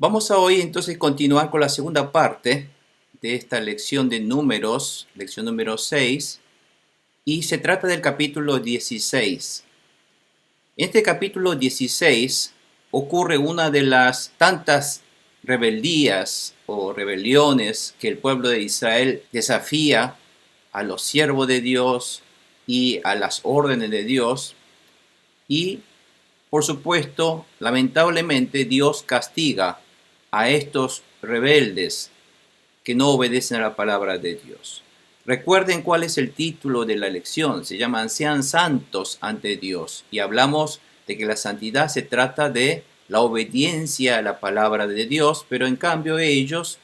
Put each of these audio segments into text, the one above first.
Vamos a hoy entonces continuar con la segunda parte de esta lección de números, lección número 6, y se trata del capítulo 16. En este capítulo 16 ocurre una de las tantas rebeldías o rebeliones que el pueblo de Israel desafía a los siervos de Dios y a las órdenes de Dios. Y, por supuesto, lamentablemente Dios castiga a estos rebeldes que no obedecen a la palabra de Dios. Recuerden cuál es el título de la lección. Se llama Sean santos ante Dios. Y hablamos de que la santidad se trata de la obediencia a la palabra de Dios, pero en cambio ellos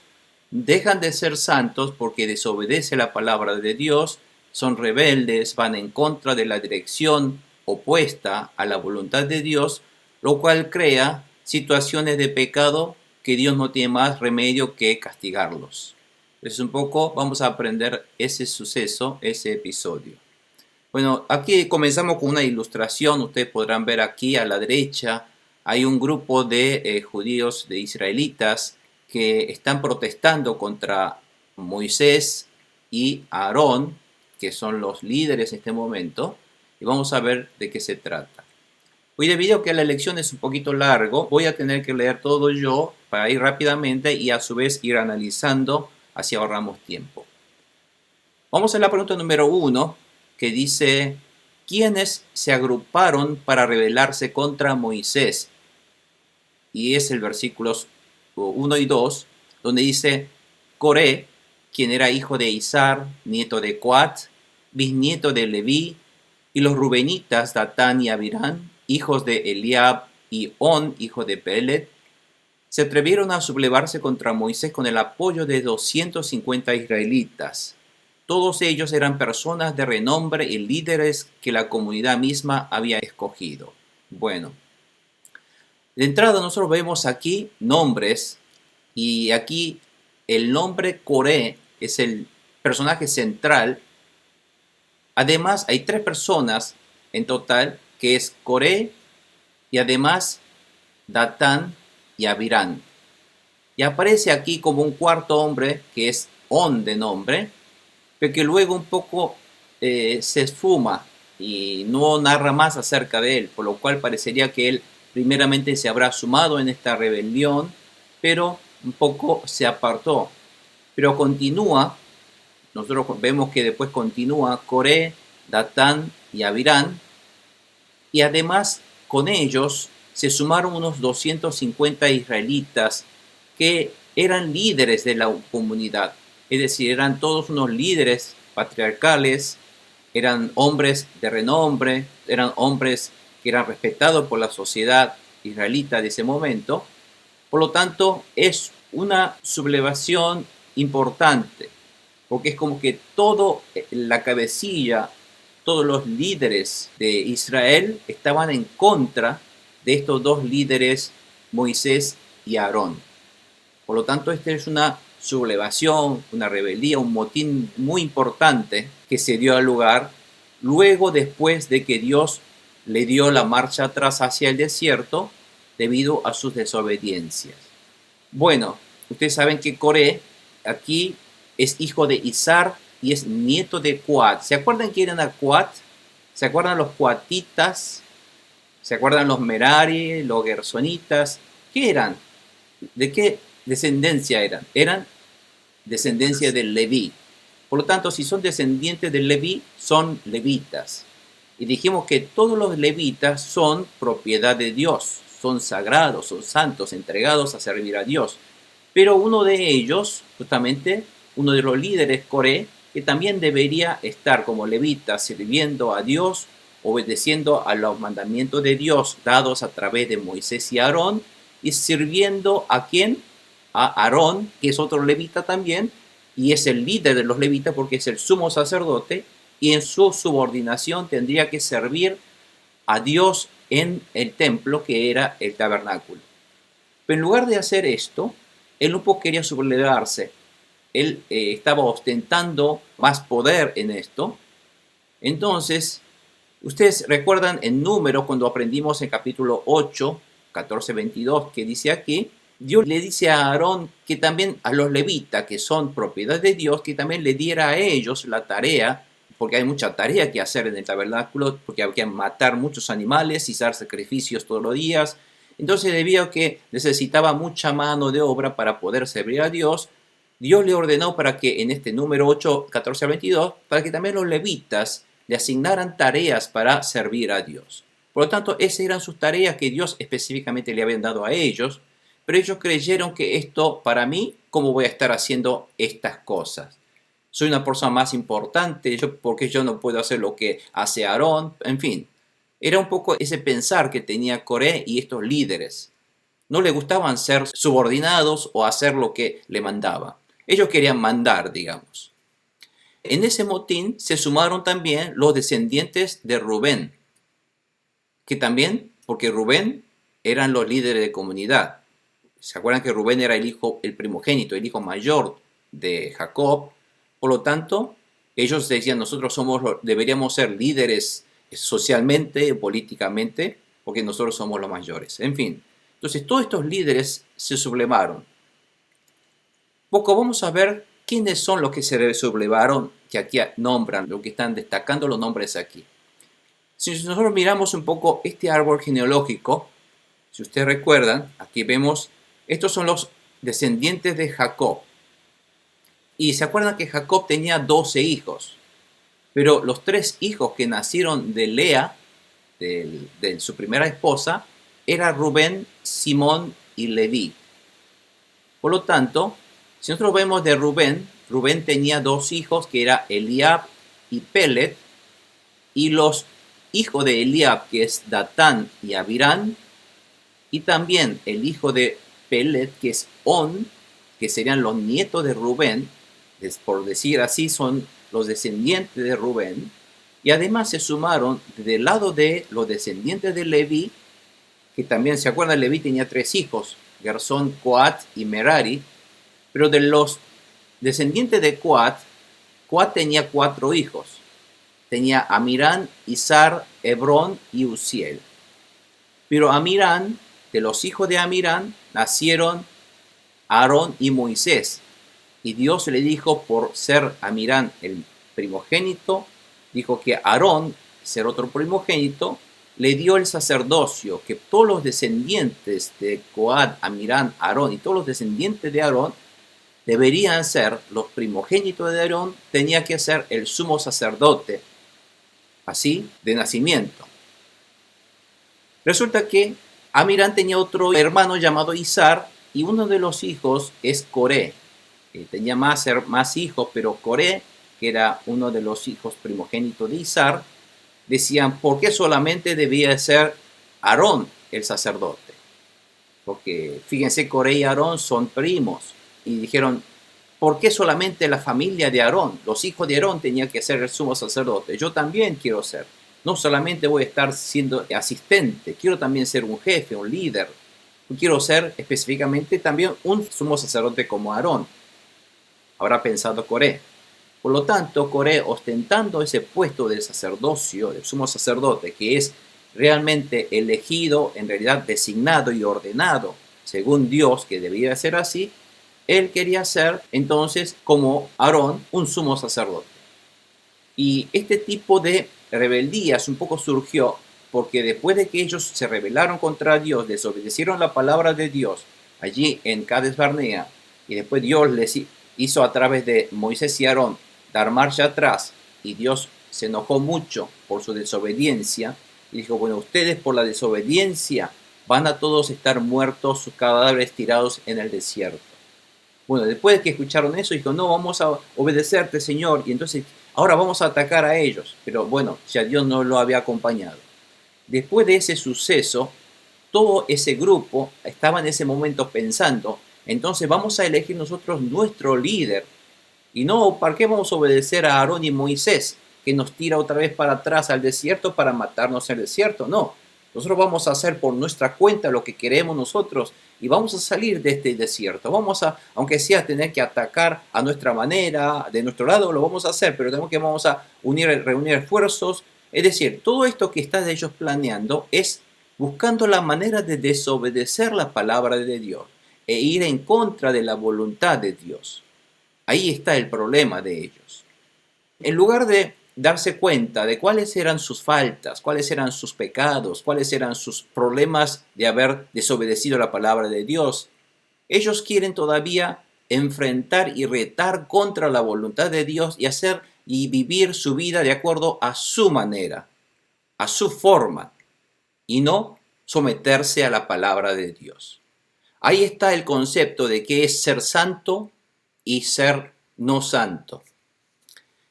dejan de ser santos porque desobedecen la palabra de Dios, son rebeldes, van en contra de la dirección opuesta a la voluntad de Dios, lo cual crea situaciones de pecado que Dios no tiene más remedio que castigarlos. Entonces un poco vamos a aprender ese suceso, ese episodio. Bueno, aquí comenzamos con una ilustración. Ustedes podrán ver aquí a la derecha hay un grupo de judíos, de israelitas, que están protestando contra Moisés y Aarón, que son los líderes en este momento, y vamos a ver de qué se trata. Hoy, debido a que la lección es un poquito largo, voy a tener que leer todo yo para ir rápidamente y a su vez ir analizando, así ahorramos tiempo. Vamos a la pregunta número 1, que dice: ¿quiénes se agruparon para rebelarse contra Moisés? Y es el versículos 1 y 2, donde dice: Coré, quien era hijo de Izar, nieto de Coat, bisnieto de Leví, y los rubenitas Datán y Abirán, hijos de Eliab, y On, hijo de Pelet, se atrevieron a sublevarse contra Moisés con el apoyo de 250 israelitas. Todos ellos eran personas de renombre y líderes que la comunidad misma había escogido. Bueno, de entrada nosotros vemos aquí nombres, y aquí el nombre Coré es el personaje central. Además hay tres personas en total, que es Coré y además Datán y Abirán. Y aparece aquí como un cuarto hombre que es On de nombre, pero que luego un poco se esfuma y no narra más acerca de él, por lo cual parecería que él primeramente se habrá sumado en esta rebelión, pero un poco se apartó. Pero continúa, nosotros vemos que después continúa Coré, Datán y Abirán, y además con ellos se sumaron unos 250 israelitas que eran líderes de la comunidad, es decir, eran todos unos líderes patriarcales, eran hombres de renombre, eran hombres que eran respetados por la sociedad israelita de ese momento. Por lo tanto, es una sublevación importante, porque es como que todo la cabecilla, todos los líderes de Israel estaban en contra de estos dos líderes, Moisés y Aarón. Por lo tanto, esta es una sublevación, una rebeldía, un motín muy importante que se dio al lugar luego, después de que Dios le dio la marcha atrás hacia el desierto debido a sus desobediencias. Bueno, ustedes saben que Coré aquí es hijo de Izar y es nieto de Coat. ¿Se acuerdan quién era Coat? ¿Se acuerdan los coatitas? ¿Se acuerdan los Merari, los gersonitas? ¿Qué eran? ¿De qué descendencia eran? Eran descendencia de Leví. Por lo tanto, si son descendientes de Leví, son levitas. Y dijimos que todos los levitas son propiedad de Dios, son sagrados, son santos, entregados a servir a Dios. Pero uno de ellos, justamente, uno de los líderes, Coré, que también debería estar como levita sirviendo a Dios, obedeciendo a los mandamientos de Dios dados a través de Moisés y Aarón, y sirviendo a quién, a Aarón, que es otro levita también, y es el líder de los levitas porque es el sumo sacerdote, y en su subordinación tendría que servir a Dios en el templo, que era el tabernáculo. Pero en lugar de hacer esto, él un poco quería sublevarse. Él estaba ostentando más poder en esto. Entonces, ustedes recuerdan en Números, cuando aprendimos en capítulo 8, 14, 22, que dice aquí, Dios le dice a Aarón que también a los levitas, que son propiedad de Dios, que también le diera a ellos la tarea, porque hay mucha tarea que hacer en el tabernáculo, porque hay que matar muchos animales y hacer sacrificios todos los días. Entonces, debido a que necesitaba mucha mano de obra para poder servir a Dios, Dios le ordenó para que en este número 8, 14 al 22, para que también los levitas le asignaran tareas para servir a Dios. Por lo tanto, esas eran sus tareas que Dios específicamente le habían dado a ellos, pero ellos creyeron que esto, para mí, ¿cómo voy a estar haciendo estas cosas? Soy una persona más importante, ¿por qué yo no puedo hacer lo que hace Aarón? En fin, era un poco ese pensar que tenía Coré y estos líderes. No le gustaban ser subordinados o hacer lo que le mandaba. Ellos querían mandar, digamos. En ese motín se sumaron también los descendientes de Rubén, que también, porque Rubén eran los líderes de comunidad. ¿Se acuerdan que Rubén era el primogénito, el hijo mayor de Jacob? Por lo tanto, ellos decían, nosotros deberíamos ser líderes socialmente, políticamente, porque nosotros somos los mayores. En fin, entonces todos estos líderes se sublevaron. Poco vamos a ver quiénes son los que se sublevaron, que aquí nombran, lo que están destacando los nombres aquí. Si nosotros miramos un poco este árbol genealógico, si ustedes recuerdan, aquí vemos, estos son los descendientes de Jacob. Y se acuerdan que Jacob tenía 12 hijos, pero los 3 hijos que nacieron de Lea, de su primera esposa, eran Rubén, Simón y Leví. Por lo tanto, si nosotros vemos de Rubén, Rubén tenía 2 hijos que eran Eliab y Pelet, y los hijos de Eliab, que es Datán y Abirán, y también el hijo de Pelet, que es On, que serían los nietos de Rubén, por decir así, son los descendientes de Rubén, y además se sumaron del lado de los descendientes de Leví, que también, ¿se acuerdan? Leví tenía 3 hijos, Gersón, Coat y Merari, pero de los descendientes de Coat, Coat tenía 4 hijos. Tenía Amirán, Izar, Hebrón y Uziel. Pero Amirán, de los hijos de Amirán, nacieron Aarón y Moisés. Y Dios le dijo, por ser Amirán el primogénito, dijo que Aarón, ser otro primogénito, le dio el sacerdocio, que todos los descendientes de Coat, Amirán, Aarón y todos los descendientes de Aarón deberían ser los primogénitos de Aarón, tenía que ser el sumo sacerdote, así de nacimiento. Resulta que Amirán tenía otro hermano llamado Izar, y uno de los hijos es Coré. Tenía más hijos, pero Coré, que era uno de los hijos primogénitos de Izar, decían, ¿por qué solamente debía ser Aarón el sacerdote? Porque fíjense, Coré y Aarón son primos. Y dijeron, ¿por qué solamente la familia de Aarón? Los hijos de Aarón tenían que ser el sumo sacerdote. Yo también quiero ser. No solamente voy a estar siendo asistente, quiero también ser un jefe, un líder. Quiero ser específicamente también un sumo sacerdote como Aarón. Habrá pensado Coré. Por lo tanto, Coré, ostentando ese puesto de sacerdocio, del sumo sacerdote, que es realmente elegido, en realidad designado y ordenado, según Dios, que debía ser así, él quería ser entonces, como Aarón, un sumo sacerdote. Y este tipo de rebeldías un poco surgió porque después de que ellos se rebelaron contra Dios, desobedecieron la palabra de Dios allí en Cades Barnea, y después Dios les hizo a través de Moisés y Aarón dar marcha atrás, y Dios se enojó mucho por su desobediencia, y dijo, bueno, ustedes por la desobediencia van a todos estar muertos, sus cadáveres tirados en el desierto. Bueno, después de que escucharon eso, dijo, no, vamos a obedecerte, Señor, y entonces ahora vamos a atacar a ellos. Pero bueno, ya Dios no lo había acompañado. Después de ese suceso, todo ese grupo estaba en ese momento pensando, entonces vamos a elegir nosotros nuestro líder. Y no, ¿para qué vamos a obedecer a Aarón y Moisés, que nos tira otra vez para atrás al desierto para matarnos en el desierto? No, nosotros vamos a hacer por nuestra cuenta lo que queremos nosotros y vamos a salir de este desierto. Vamos a, aunque sea tener que atacar a nuestra manera, de nuestro lado, lo vamos a hacer, pero vamos a reunir esfuerzos. Es decir, todo esto que están ellos planeando es buscando la manera de desobedecer la palabra de Dios. e ir en contra de la voluntad de Dios. Ahí está el problema de ellos. En lugar de darse cuenta de cuáles eran sus faltas, cuáles eran sus pecados, cuáles eran sus problemas de haber desobedecido la palabra de Dios, ellos quieren todavía enfrentar y retar contra la voluntad de Dios y hacer y vivir su vida de acuerdo a su manera, a su forma, y no someterse a la palabra de Dios. Ahí está el concepto de qué es ser santo y ser no santo.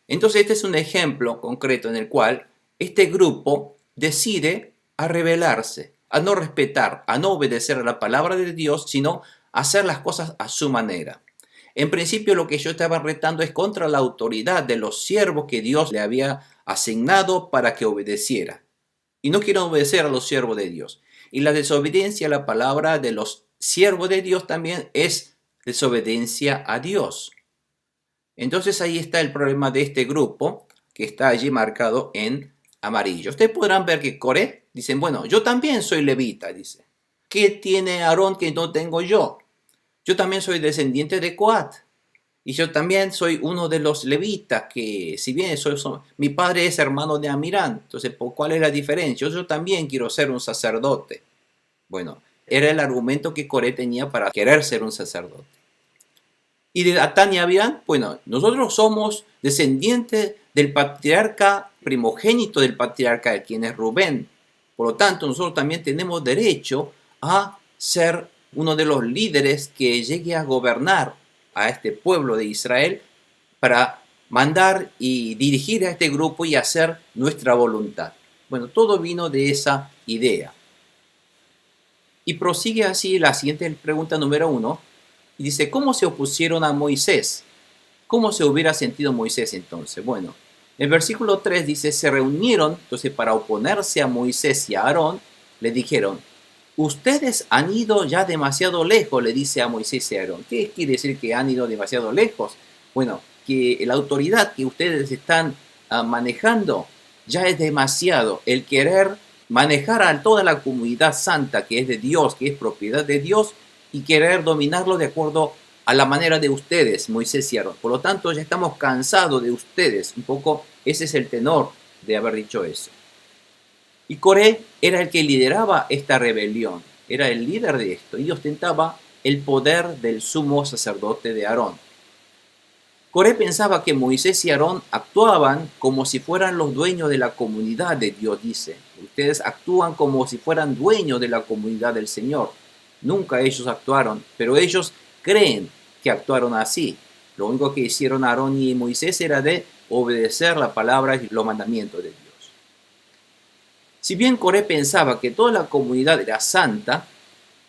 Entonces este es un ejemplo concreto en el cual este grupo decide a rebelarse, a no respetar, a no obedecer a la palabra de Dios, sino a hacer las cosas a su manera. En principio lo que yo estaba retando es contra la autoridad de los siervos que Dios le había asignado para que obedeciera. Y no quieren obedecer a los siervos de Dios. Y la desobediencia a la palabra de los siervos de Dios también es desobediencia a Dios. Entonces ahí está el problema de este grupo que está allí marcado en amarillo. Ustedes podrán ver que Coré dicen, bueno, yo también soy levita, dice. ¿Qué tiene Aarón que no tengo yo? Yo también soy descendiente de Coat. Y yo también soy uno de los levitas, que si bien mi padre es hermano de Amirán, entonces ¿cuál es la diferencia? Yo también quiero ser un sacerdote. Bueno, era el argumento que Coré tenía para querer ser un sacerdote. Y de Datán y Abiram, bueno, nosotros somos descendientes del patriarca primogénito del patriarca, quien es Rubén. Por lo tanto, nosotros también tenemos derecho a ser uno de los líderes que llegue a gobernar a este pueblo de Israel para mandar y dirigir a este grupo y hacer nuestra voluntad. Bueno, todo vino de esa idea. Y prosigue así la siguiente pregunta número 1. Y dice, ¿cómo se opusieron a Moisés? ¿Cómo se hubiera sentido Moisés entonces? Bueno, el versículo 3 dice, se reunieron, entonces para oponerse a Moisés y a Aarón, le dijeron, ustedes han ido ya demasiado lejos, le dice a Moisés y a Aarón. ¿Qué quiere decir que han ido demasiado lejos? Bueno, que la autoridad que ustedes están manejando ya es demasiado. El querer manejar a toda la comunidad santa que es de Dios, que es propiedad de Dios, y querer dominarlo de acuerdo a la manera de ustedes, Moisés y Aarón. Por lo tanto, ya estamos cansados de ustedes. Un poco ese es el tenor de haber dicho eso. Y Coré era el que lideraba esta rebelión, era el líder de esto y ostentaba el poder del sumo sacerdote de Aarón. Coré pensaba que Moisés y Aarón actuaban como si fueran los dueños de la comunidad de Dios, dice. Ustedes actúan como si fueran dueños de la comunidad del Señor. Nunca ellos actuaron, pero ellos creen que actuaron así. Lo único que hicieron Aarón y Moisés era de obedecer la palabra y los mandamientos de Dios. Si bien Coré pensaba que toda la comunidad era santa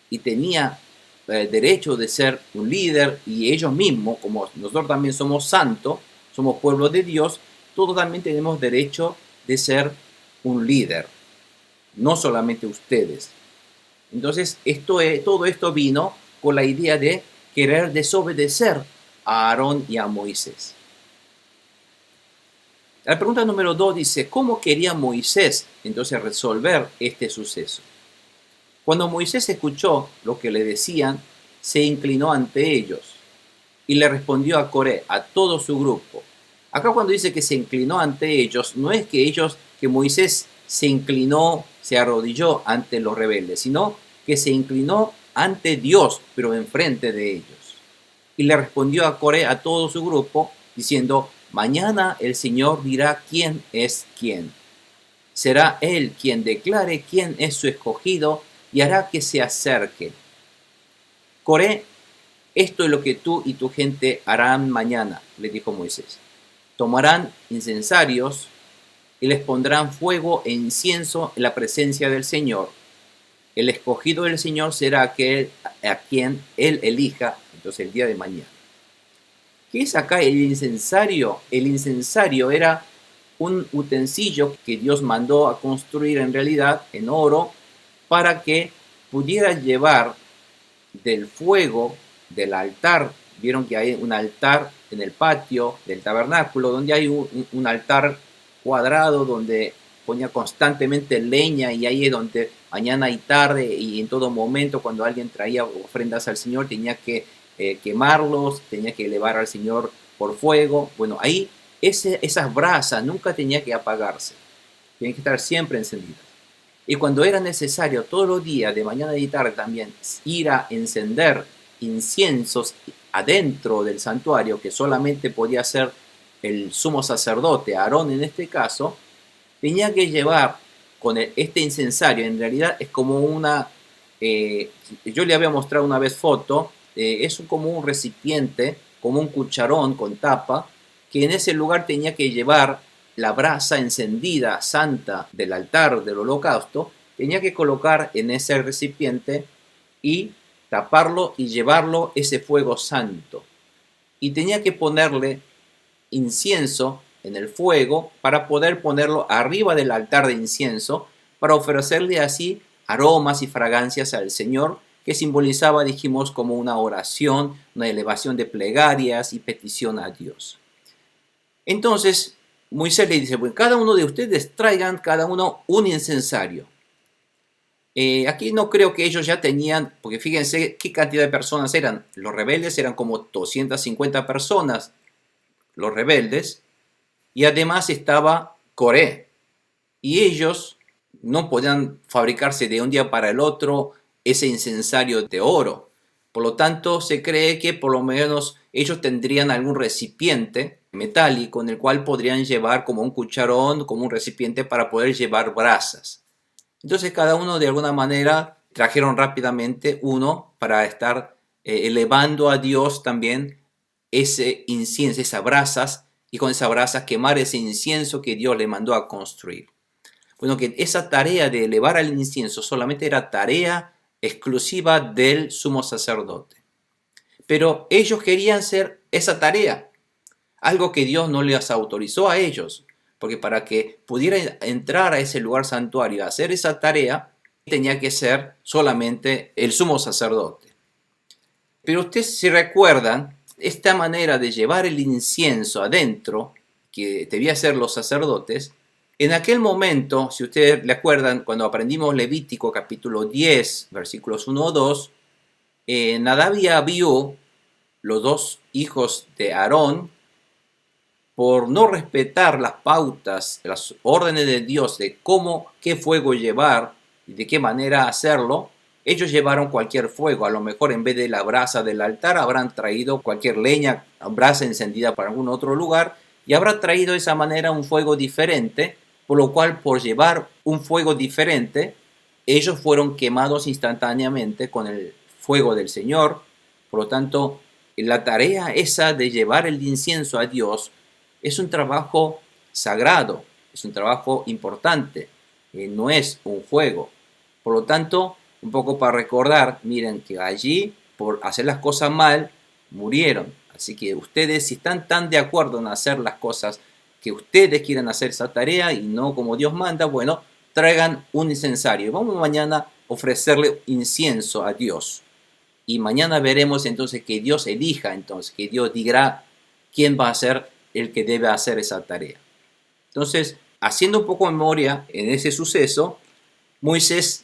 y tenía el derecho de ser un líder, y ellos mismos, como nosotros también somos santos, somos pueblo de Dios, todos también tenemos derecho de ser un líder, no solamente ustedes. Entonces, todo esto vino con la idea de querer desobedecer a Aarón y a Moisés. La pregunta número 2 dice, ¿cómo quería Moisés entonces resolver este suceso? Cuando Moisés escuchó lo que le decían, se inclinó ante ellos y le respondió a Coré, a todo su grupo. Acá cuando dice que se inclinó ante ellos, no es que Moisés se inclinó, se arrodilló ante los rebeldes, sino que se inclinó ante Dios, pero enfrente de ellos. Y le respondió a Coré, a todo su grupo, diciendo, mañana el Señor dirá quién es quién. Será Él quien declare quién es su escogido y hará que se acerque. Coré, esto es lo que tú y tu gente harán mañana, le dijo Moisés. Tomarán incensarios y les pondrán fuego e incienso en la presencia del Señor. El escogido del Señor será aquel a quien Él elija, entonces el día de mañana. ¿Qué es acá el incensario? El incensario era un utensilio que Dios mandó a construir en realidad en oro para que pudiera llevar del fuego del altar. Vieron que hay un altar en el patio del tabernáculo, donde hay un altar cuadrado donde ponía constantemente leña y ahí es donde mañana y tarde y en todo momento cuando alguien traía ofrendas al Señor tenía que quemarlos, tenía que elevar al Señor por fuego. Bueno, ahí esas brasas nunca tenía que apagarse, tenían que estar siempre encendidas. Y cuando era necesario todos los días, de mañana y tarde también, ir a encender inciensos adentro del santuario, que solamente podía hacer el sumo sacerdote, Aarón en este caso, tenía que llevar con este incensario, en realidad es como una, yo le había mostrado una vez foto, es como un recipiente, como un cucharón con tapa, que en ese lugar tenía que llevar la brasa encendida santa del altar del holocausto, tenía que colocar en ese recipiente y taparlo y llevarlo ese fuego santo. Y tenía que ponerle incienso en el fuego para poder ponerlo arriba del altar de incienso para ofrecerle así aromas y fragancias al Señor, que simbolizaba, dijimos, como una oración, una elevación de plegarias y petición a Dios. Entonces Moisés le dice, bueno, cada uno de ustedes traigan cada uno un incensario. Aquí no creo que ellos ya tenían, porque fíjense qué cantidad de personas eran. Los rebeldes eran como 250 personas, los rebeldes, y además estaba Coré. Y ellos no podían fabricarse de un día para el otro ese incensario de oro. Por lo tanto, se cree que por lo menos ellos tendrían algún recipiente metálico en el cual podrían llevar como un cucharón, como un recipiente para poder llevar brasas. Entonces cada uno de alguna manera trajeron rápidamente uno para estar elevando a Dios también ese incienso, esas brasas, y con esas brasas quemar ese incienso que Dios le mandó a construir. Bueno, que esa tarea de elevar al incienso solamente era tarea exclusiva del sumo sacerdote. Pero ellos querían hacer esa tarea, algo que Dios no les autorizó a ellos, porque para que pudieran entrar a ese lugar santuario a hacer esa tarea, tenía que ser solamente el sumo sacerdote. Pero ustedes si recuerdan, esta manera de llevar el incienso adentro, que debía ser los sacerdotes, en aquel momento, si ustedes le acuerdan, cuando aprendimos Levítico capítulo 10, versículos 1 o 2, Nadab y Abiú, los dos hijos de Aarón, por no respetar las pautas, las órdenes de Dios de cómo, qué fuego llevar y de qué manera hacerlo, ellos llevaron cualquier fuego. A lo mejor en vez de la brasa del altar habrán traído cualquier leña, brasa encendida para algún otro lugar, y habrá traído de esa manera un fuego diferente, por lo cual por llevar un fuego diferente, ellos fueron quemados instantáneamente con el fuego del Señor. Por lo tanto, la tarea esa de llevar el incienso a Dios es un trabajo sagrado, es un trabajo importante, no es un juego. Por lo tanto, un poco para recordar, miren que allí, por hacer las cosas mal, murieron. Así que ustedes, si están tan de acuerdo en hacer las cosas que ustedes quieren hacer esa tarea y no como Dios manda, bueno, traigan un incensario. Vamos mañana a ofrecerle incienso a Dios. Y mañana veremos entonces que Dios elija, entonces, que Dios dirá quién va a ser el que debe hacer esa tarea. Entonces, haciendo un poco de memoria en ese suceso, Moisés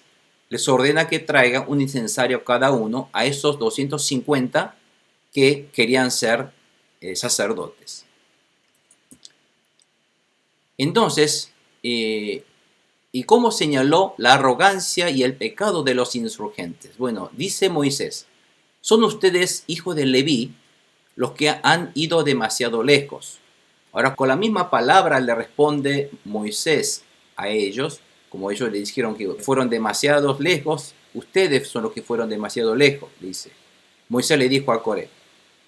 les ordena que traigan un incensario cada uno a esos 250 que querían ser sacerdotes. Entonces, ¿y cómo señaló la arrogancia y el pecado de los insurgentes? Bueno, dice Moisés, son ustedes hijos de Leví los que han ido demasiado lejos. Ahora, con la misma palabra le responde Moisés a ellos, como ellos le dijeron que fueron demasiado lejos, ustedes son los que fueron demasiado lejos, dice. Moisés le dijo a Coré,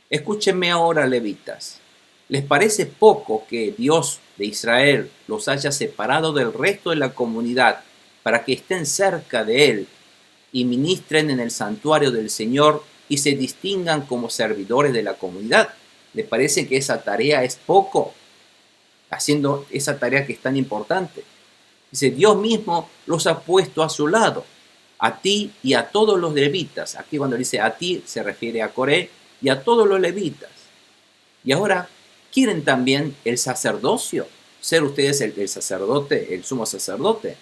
escúchenme ahora, levitas, ¿les parece poco que Dios de Israel los haya separado del resto de la comunidad para que estén cerca de él y ministren en el santuario del Señor y se distingan como servidores de la comunidad? ¿Les parece que esa tarea es poco? Haciendo esa tarea que es tan importante. Dice, Dios mismo los ha puesto a su lado, a ti y a todos los levitas. Aquí cuando dice a ti se refiere a Coré y a todos los levitas. Y ahora quieren también el sacerdocio. ser ustedes el sacerdote, el sumo sacerdote.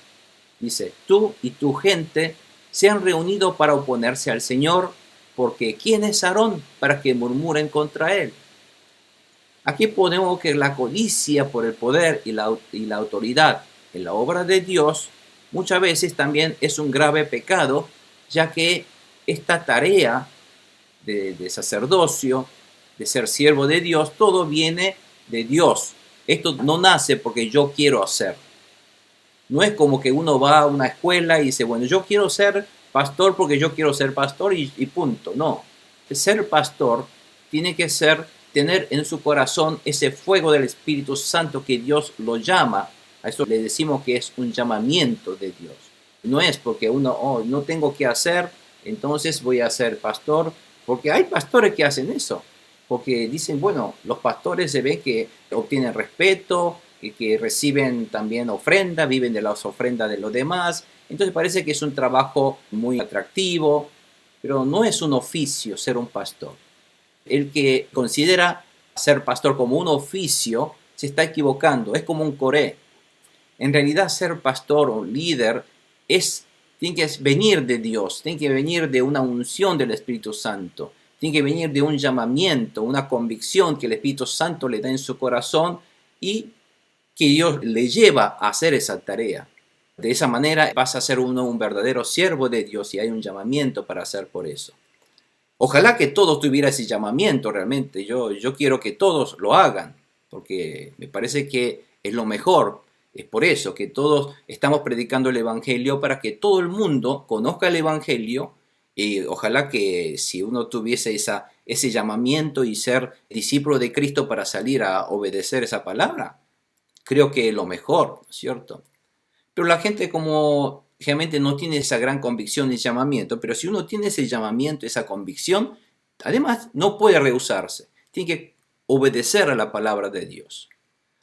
Dice, tú y tu gente se han reunido para oponerse al Señor, porque ¿quién es Aarón para que murmuren contra él? Aquí ponemos que la codicia por el poder y la autoridad en la obra de Dios muchas veces también es un grave pecado, ya que esta tarea de sacerdocio, de ser siervo de Dios, todo viene de Dios. Esto no nace porque yo quiero hacer. No es como que uno va a una escuela y dice, bueno, yo quiero ser pastor porque yo quiero ser pastor y punto. No, ser pastor tiene que tener en su corazón ese fuego del Espíritu Santo que Dios lo llama. A eso le decimos que es un llamamiento de Dios. No es porque uno, no tengo que hacer, entonces voy a ser pastor, porque hay pastores que hacen eso, porque dicen, bueno, los pastores se ve que obtienen respeto, que reciben también ofrenda, viven de las ofrendas de los demás, entonces parece que es un trabajo muy atractivo, pero no es un oficio ser un pastor. El que considera ser pastor como un oficio se está equivocando, es como un coré. En realidad ser pastor o líder tiene que venir de Dios, tiene que venir de una unción del Espíritu Santo, tiene que venir de un llamamiento, una convicción que el Espíritu Santo le da en su corazón y que Dios le lleva a hacer esa tarea. De esa manera vas a ser uno un verdadero siervo de Dios y hay un llamamiento para hacer por eso. Ojalá que todos tuvieran ese llamamiento realmente. Yo quiero que todos lo hagan, porque me parece que es lo mejor. Es por eso que todos estamos predicando el Evangelio para que todo el mundo conozca el Evangelio y ojalá que si uno tuviese ese llamamiento y ser discípulo de Cristo para salir a obedecer esa palabra, creo que es lo mejor, ¿no es cierto? Pero la gente como realmente no tiene esa gran convicción y llamamiento, pero si uno tiene ese llamamiento, esa convicción, además no puede rehusarse, tiene que obedecer a la palabra de Dios.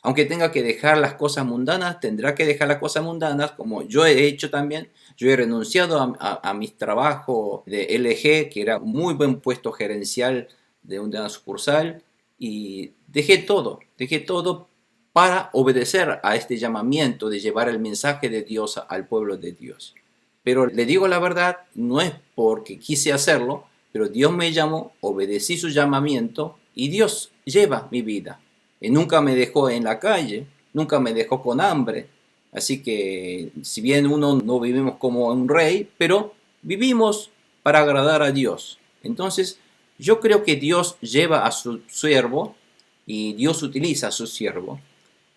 Aunque tenga que dejar las cosas mundanas, tendrá que dejar las cosas mundanas, como yo he hecho también. Yo he renunciado a mis trabajos de LG, que era un muy buen puesto gerencial de una sucursal, y dejé todo para obedecer a este llamamiento de llevar el mensaje de Dios al pueblo de Dios. Pero le digo la verdad, no es porque quise hacerlo, pero Dios me llamó, obedecí su llamamiento y Dios lleva mi vida. Y nunca me dejó en la calle, nunca me dejó con hambre. Así que si bien uno no vivimos como un rey, pero vivimos para agradar a Dios. Entonces yo creo que Dios lleva a su siervo y Dios utiliza a su siervo.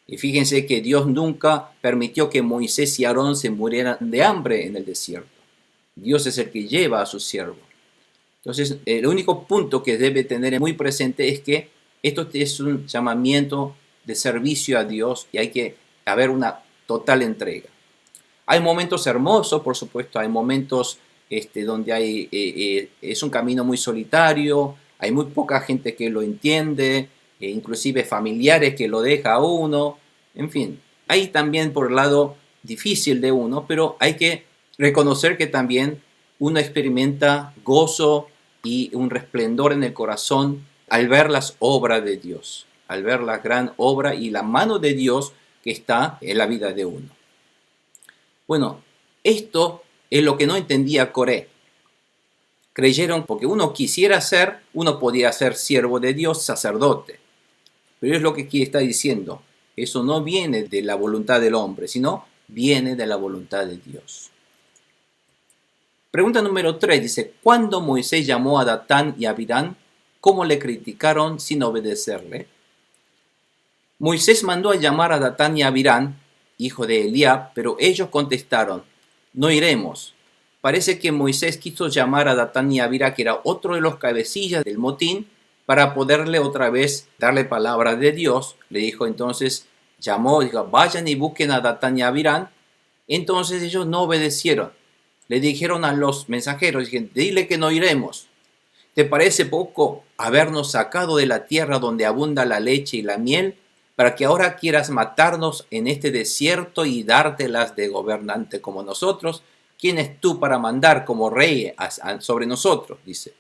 Y fíjense que Dios nunca permitió que Moisés y Aarón se murieran de hambre en el desierto. Dios es el que lleva a su siervo. Entonces, el único punto que debe tener muy presente es que esto es un llamamiento de servicio a Dios y hay que haber una total entrega. Hay momentos hermosos, por supuesto, hay momentos donde es un camino muy solitario, hay muy poca gente que lo entiende, inclusive familiares que lo deja a uno, en fin, hay también por el lado difícil de uno, pero hay que reconocer que también uno experimenta gozo y un resplendor en el corazón al ver las obras de Dios, al ver la gran obra y la mano de Dios que está en la vida de uno. Bueno, esto es lo que no entendía Coré. Creyeron porque uno quisiera ser, uno podía ser siervo de Dios, sacerdote. Pero es lo que aquí está diciendo. Eso no viene de la voluntad del hombre, sino viene de la voluntad de Dios. Pregunta número 3 dice, ¿cuándo Moisés llamó a Datán y a Abirán? ¿Cómo le criticaron sin obedecerle? Moisés mandó a llamar a Datán y a Abirán, hijo de Eliab, pero ellos contestaron, no iremos. Parece que Moisés quiso llamar a Datán y a Abirán, que era otro de los cabecillas del motín, para poderle otra vez darle palabra de Dios. Le dijo entonces, dijo, vayan y busquen a Datán y a Abirán. Entonces ellos no obedecieron. Le dijeron a los mensajeros, dile que no iremos. ¿Te parece poco habernos sacado de la tierra donde abunda la leche y la miel, para que ahora quieras matarnos en este desierto y dártelas de gobernante como nosotros? ¿Quién es tú para mandar como rey sobre nosotros? Dice.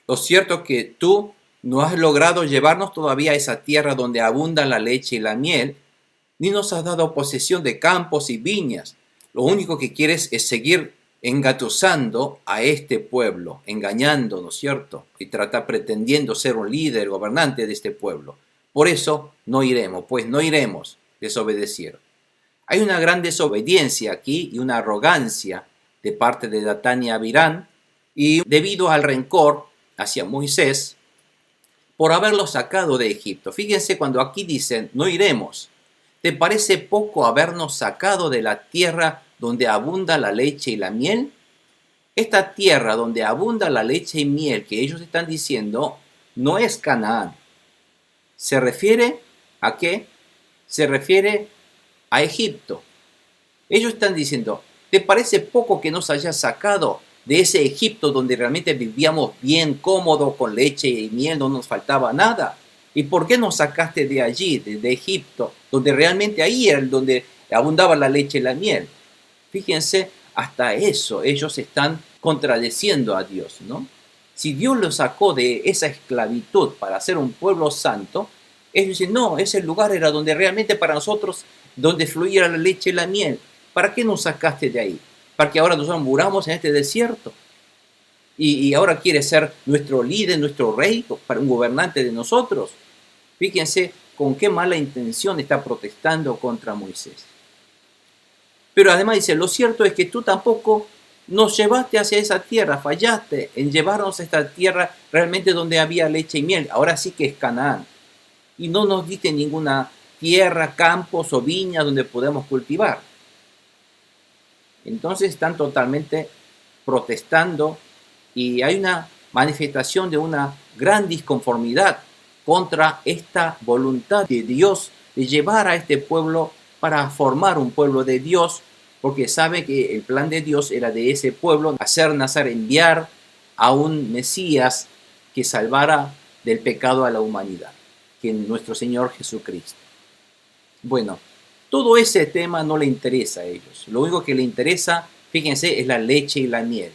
Lo cierto es que tú no has logrado llevarnos todavía a esa tierra donde abunda la leche y la miel. ni nos has dado posesión de campos y viñas. Lo único que quieres es seguir engatusando a este pueblo, engañando, ¿no es cierto? Y pretendiendo ser un líder, gobernante de este pueblo. Por eso no iremos, pues no iremos, desobedecieron. Hay una gran desobediencia aquí y una arrogancia de parte de Datán y Abirán, y debido al rencor hacia Moisés por haberlo sacado de Egipto. Fíjense cuando aquí dicen, no iremos. ¿Te parece poco habernos sacado de la tierra donde abunda la leche y la miel? Esta tierra donde abunda la leche y miel que ellos están diciendo no es Canaán. ¿Se refiere a qué? Se refiere a Egipto. Ellos están diciendo, ¿te parece poco que nos hayas sacado de ese Egipto donde realmente vivíamos bien, cómodo, con leche y miel, no nos faltaba nada? ¿Y por qué nos sacaste de allí, de Egipto, donde realmente ahí era donde abundaba la leche y la miel? Fíjense, hasta eso ellos están contradeciendo a Dios, ¿no? Si Dios los sacó de esa esclavitud para ser un pueblo santo, ellos dicen, no, ese lugar era donde realmente para nosotros, donde fluía la leche y la miel. ¿Para qué nos sacaste de ahí? ¿Para que ahora nosotros muramos en este desierto? Y ahora quiere ser nuestro líder, nuestro rey, para un gobernante de nosotros. Fíjense con qué mala intención está protestando contra Moisés. Pero además dice, lo cierto es que tú tampoco nos llevaste hacia esa tierra, fallaste en llevarnos a esta tierra realmente donde había leche y miel. Ahora sí que es Canaán. Y no nos diste ninguna tierra, campos o viñas donde podemos cultivar. Entonces están totalmente protestando y hay una manifestación de una gran disconformidad contra esta voluntad de Dios de llevar a este pueblo para formar un pueblo de Dios, porque sabe que el plan de Dios era de ese pueblo hacer nacer, enviar a un Mesías que salvara del pecado a la humanidad, que es nuestro Señor Jesucristo. Bueno, todo ese tema no le interesa a ellos. Lo único que le interesa, fíjense, es la leche y la miel.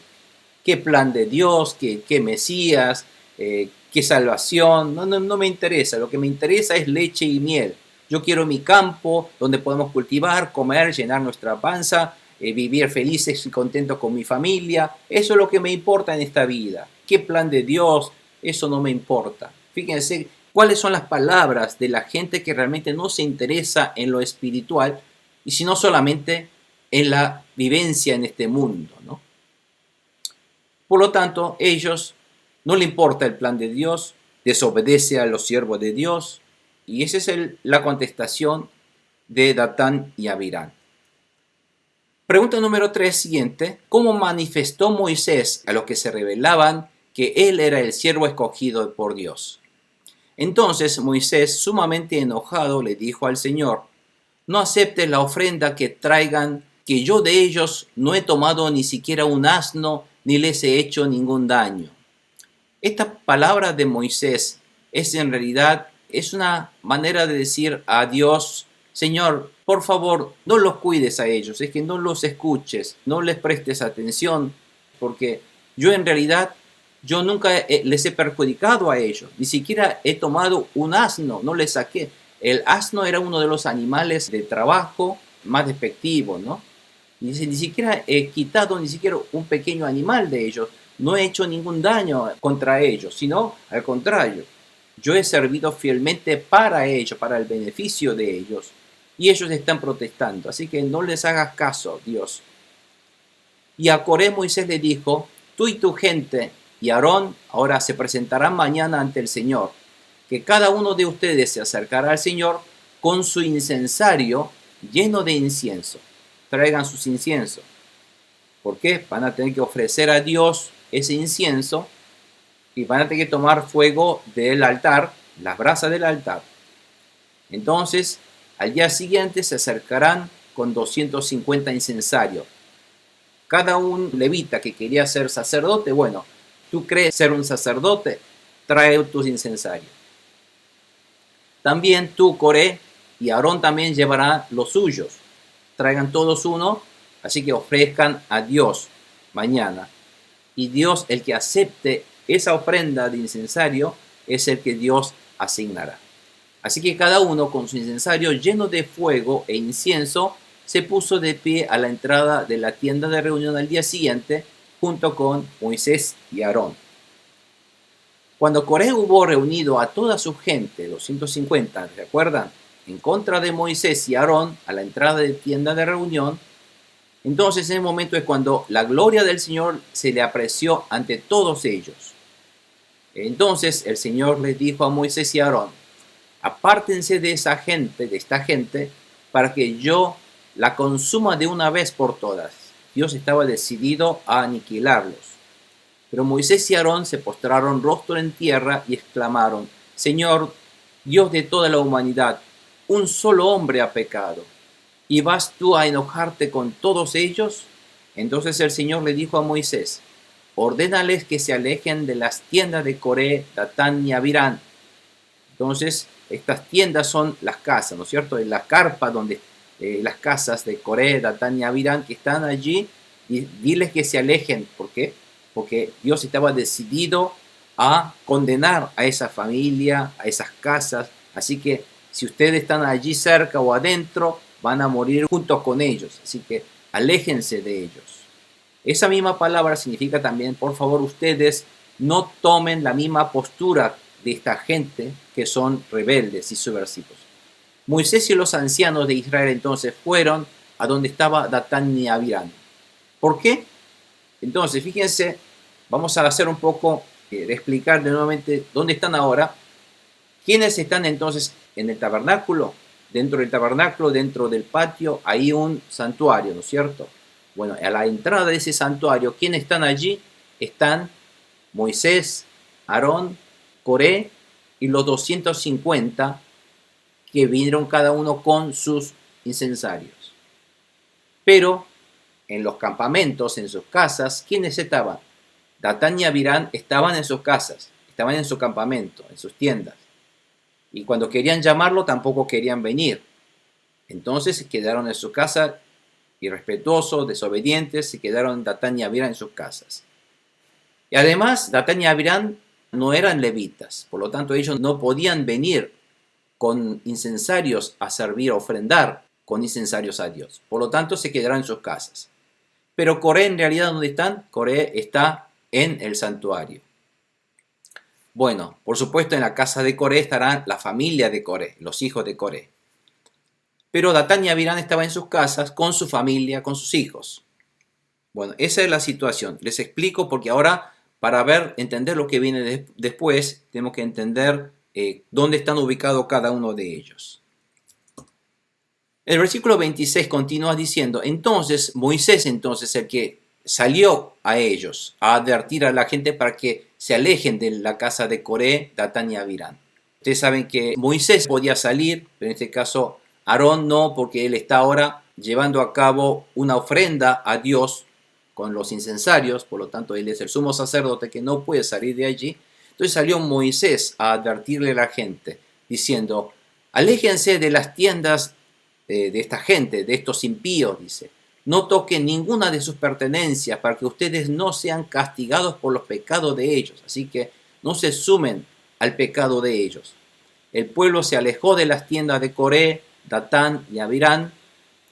¿Qué plan de Dios? ¿Qué Mesías? ¿Qué salvación? No me interesa. Lo que me interesa es leche y miel. Yo quiero mi campo donde podemos cultivar, comer, llenar nuestra panza, vivir felices y contentos con mi familia. Eso es lo que me importa en esta vida. ¿Qué plan de Dios? Eso no me importa. Fíjense cuáles son las palabras de la gente que realmente no se interesa en lo espiritual, y sino solamente en la vivencia en este mundo, ¿no? Por lo tanto, ellos no le importa el plan de Dios, desobedece a los siervos de Dios, y esa es la contestación de Datán y Abirán. Pregunta número 3, siguiente. ¿Cómo manifestó Moisés a los que se rebelaban que él era el siervo escogido por Dios? Entonces Moisés, sumamente enojado, le dijo al Señor, no aceptes la ofrenda que traigan, que yo de ellos no he tomado ni siquiera un asno, ni les he hecho ningún daño. Esta palabra de Moisés en realidad una manera de decir a Dios, Señor, por favor, no los cuides a ellos, es que no los escuches, no les prestes atención, porque yo en realidad yo nunca les he perjudicado a ellos, ni siquiera he tomado un asno, no les saqué. El asno era uno de los animales de trabajo más despectivos, ¿no? Y dice, ni siquiera he quitado ni siquiera un pequeño animal de ellos, no he hecho ningún daño contra ellos, sino al contrario, yo he servido fielmente para ellos, para el beneficio de ellos, y ellos están protestando, así que no les hagas caso, Dios. Y a Coré Moisés le dijo, tú y tu gente y Aarón ahora se presentarán mañana ante el Señor, que cada uno de ustedes se acercará al Señor con su incensario lleno de incienso. Traigan sus inciensos. ¿Por qué? Van a tener que ofrecer a Dios ese incienso y van a tener que tomar fuego del altar, las brasas del altar. Entonces, al día siguiente se acercarán con 250 incensarios. Cada un levita que quería ser sacerdote, bueno, tú crees ser un sacerdote, trae tus incensarios. También tú, Coré, y Aarón también llevará los suyos. Traigan todos uno, así que ofrezcan a Dios mañana. Y Dios, el que acepte esa ofrenda de incensario, es el que Dios asignará. Así que cada uno con su incensario lleno de fuego e incienso se puso de pie a la entrada de la tienda de reunión al día siguiente junto con Moisés y Aarón. Cuando Coré hubo reunido a toda su gente, 250, ¿recuerdan? En contra de Moisés y Aarón a la entrada de tienda de reunión, entonces en ese momento es cuando la gloria del Señor se le apreció ante todos ellos. Entonces el Señor les dijo a Moisés y a Aarón: apártense de esa gente, de esta gente, para que yo la consuma de una vez por todas. Dios estaba decidido a aniquilarlos. Pero Moisés y Aarón se postraron rostro en tierra y exclamaron: Señor, Dios de toda la humanidad, un solo hombre ha pecado, ¿y vas tú a enojarte con todos ellos? Entonces el Señor le dijo a Moisés: ordénales que se alejen de las tiendas de Coré, Datán y Abirán. Entonces, estas tiendas son las casas, ¿no es cierto? En la carpa donde las casas de Coré, Datán y Abirán que están allí, y diles que se alejen. ¿Por qué? Porque Dios estaba decidido a condenar a esa familia, a esas casas. Así que si ustedes están allí cerca o adentro, van a morir junto con ellos. Así que aléjense de ellos. Esa misma palabra significa también, por favor, ustedes no tomen la misma postura de esta gente que son rebeldes y subversivos. Moisés y los ancianos de Israel entonces fueron a donde estaba Datán y Abirán. ¿Por qué? Entonces, fíjense, vamos a hacer un poco de explicar de nuevamente dónde están ahora. ¿Quiénes están entonces en el tabernáculo? Dentro del tabernáculo, dentro del patio, hay un santuario, ¿no es cierto? Bueno, a la entrada de ese santuario, ¿quiénes están allí? Están Moisés, Aarón, Coré y los 250 que vinieron cada uno con sus incensarios. Pero en los campamentos, en sus casas, ¿quiénes estaban? Datán y Abirán estaban en sus casas, estaban en su campamento, en sus tiendas. Y cuando querían llamarlo, tampoco querían venir. Entonces se quedaron en su casa, irrespetuosos, desobedientes, se quedaron Datán y Abirán en sus casas. Y además, Datán y Abirán no eran levitas, por lo tanto ellos no podían venir con incensarios a servir, a ofrendar con incensarios a Dios. Por lo tanto, se quedaron en sus casas. Pero Coré, en realidad, ¿dónde están? Coré está en el santuario. Bueno, por supuesto, en la casa de Coré estará la familia de Coré, los hijos de Coré. Pero Datán y Abirán estaban en sus casas con su familia, con sus hijos. Bueno, esa es la situación. Les explico porque ahora, para entender lo que viene después, tenemos que entender dónde están ubicados cada uno de ellos. El versículo 26 continúa diciendo: entonces Moisés, el que salió a ellos a advertir a la gente para que se alejen de la casa de Coré, Datán y Abirán. Ustedes saben que Moisés podía salir, pero en este caso Aarón no, porque él está ahora llevando a cabo una ofrenda a Dios con los incensarios, por lo tanto él es el sumo sacerdote que no puede salir de allí. Entonces salió Moisés a advertirle a la gente, diciendo: aléjense de las tiendas de esta gente, de estos impíos, dice. No toquen ninguna de sus pertenencias para que ustedes no sean castigados por los pecados de ellos. Así que no se sumen al pecado de ellos. El pueblo se alejó de las tiendas de Coré, Datán y Abirán.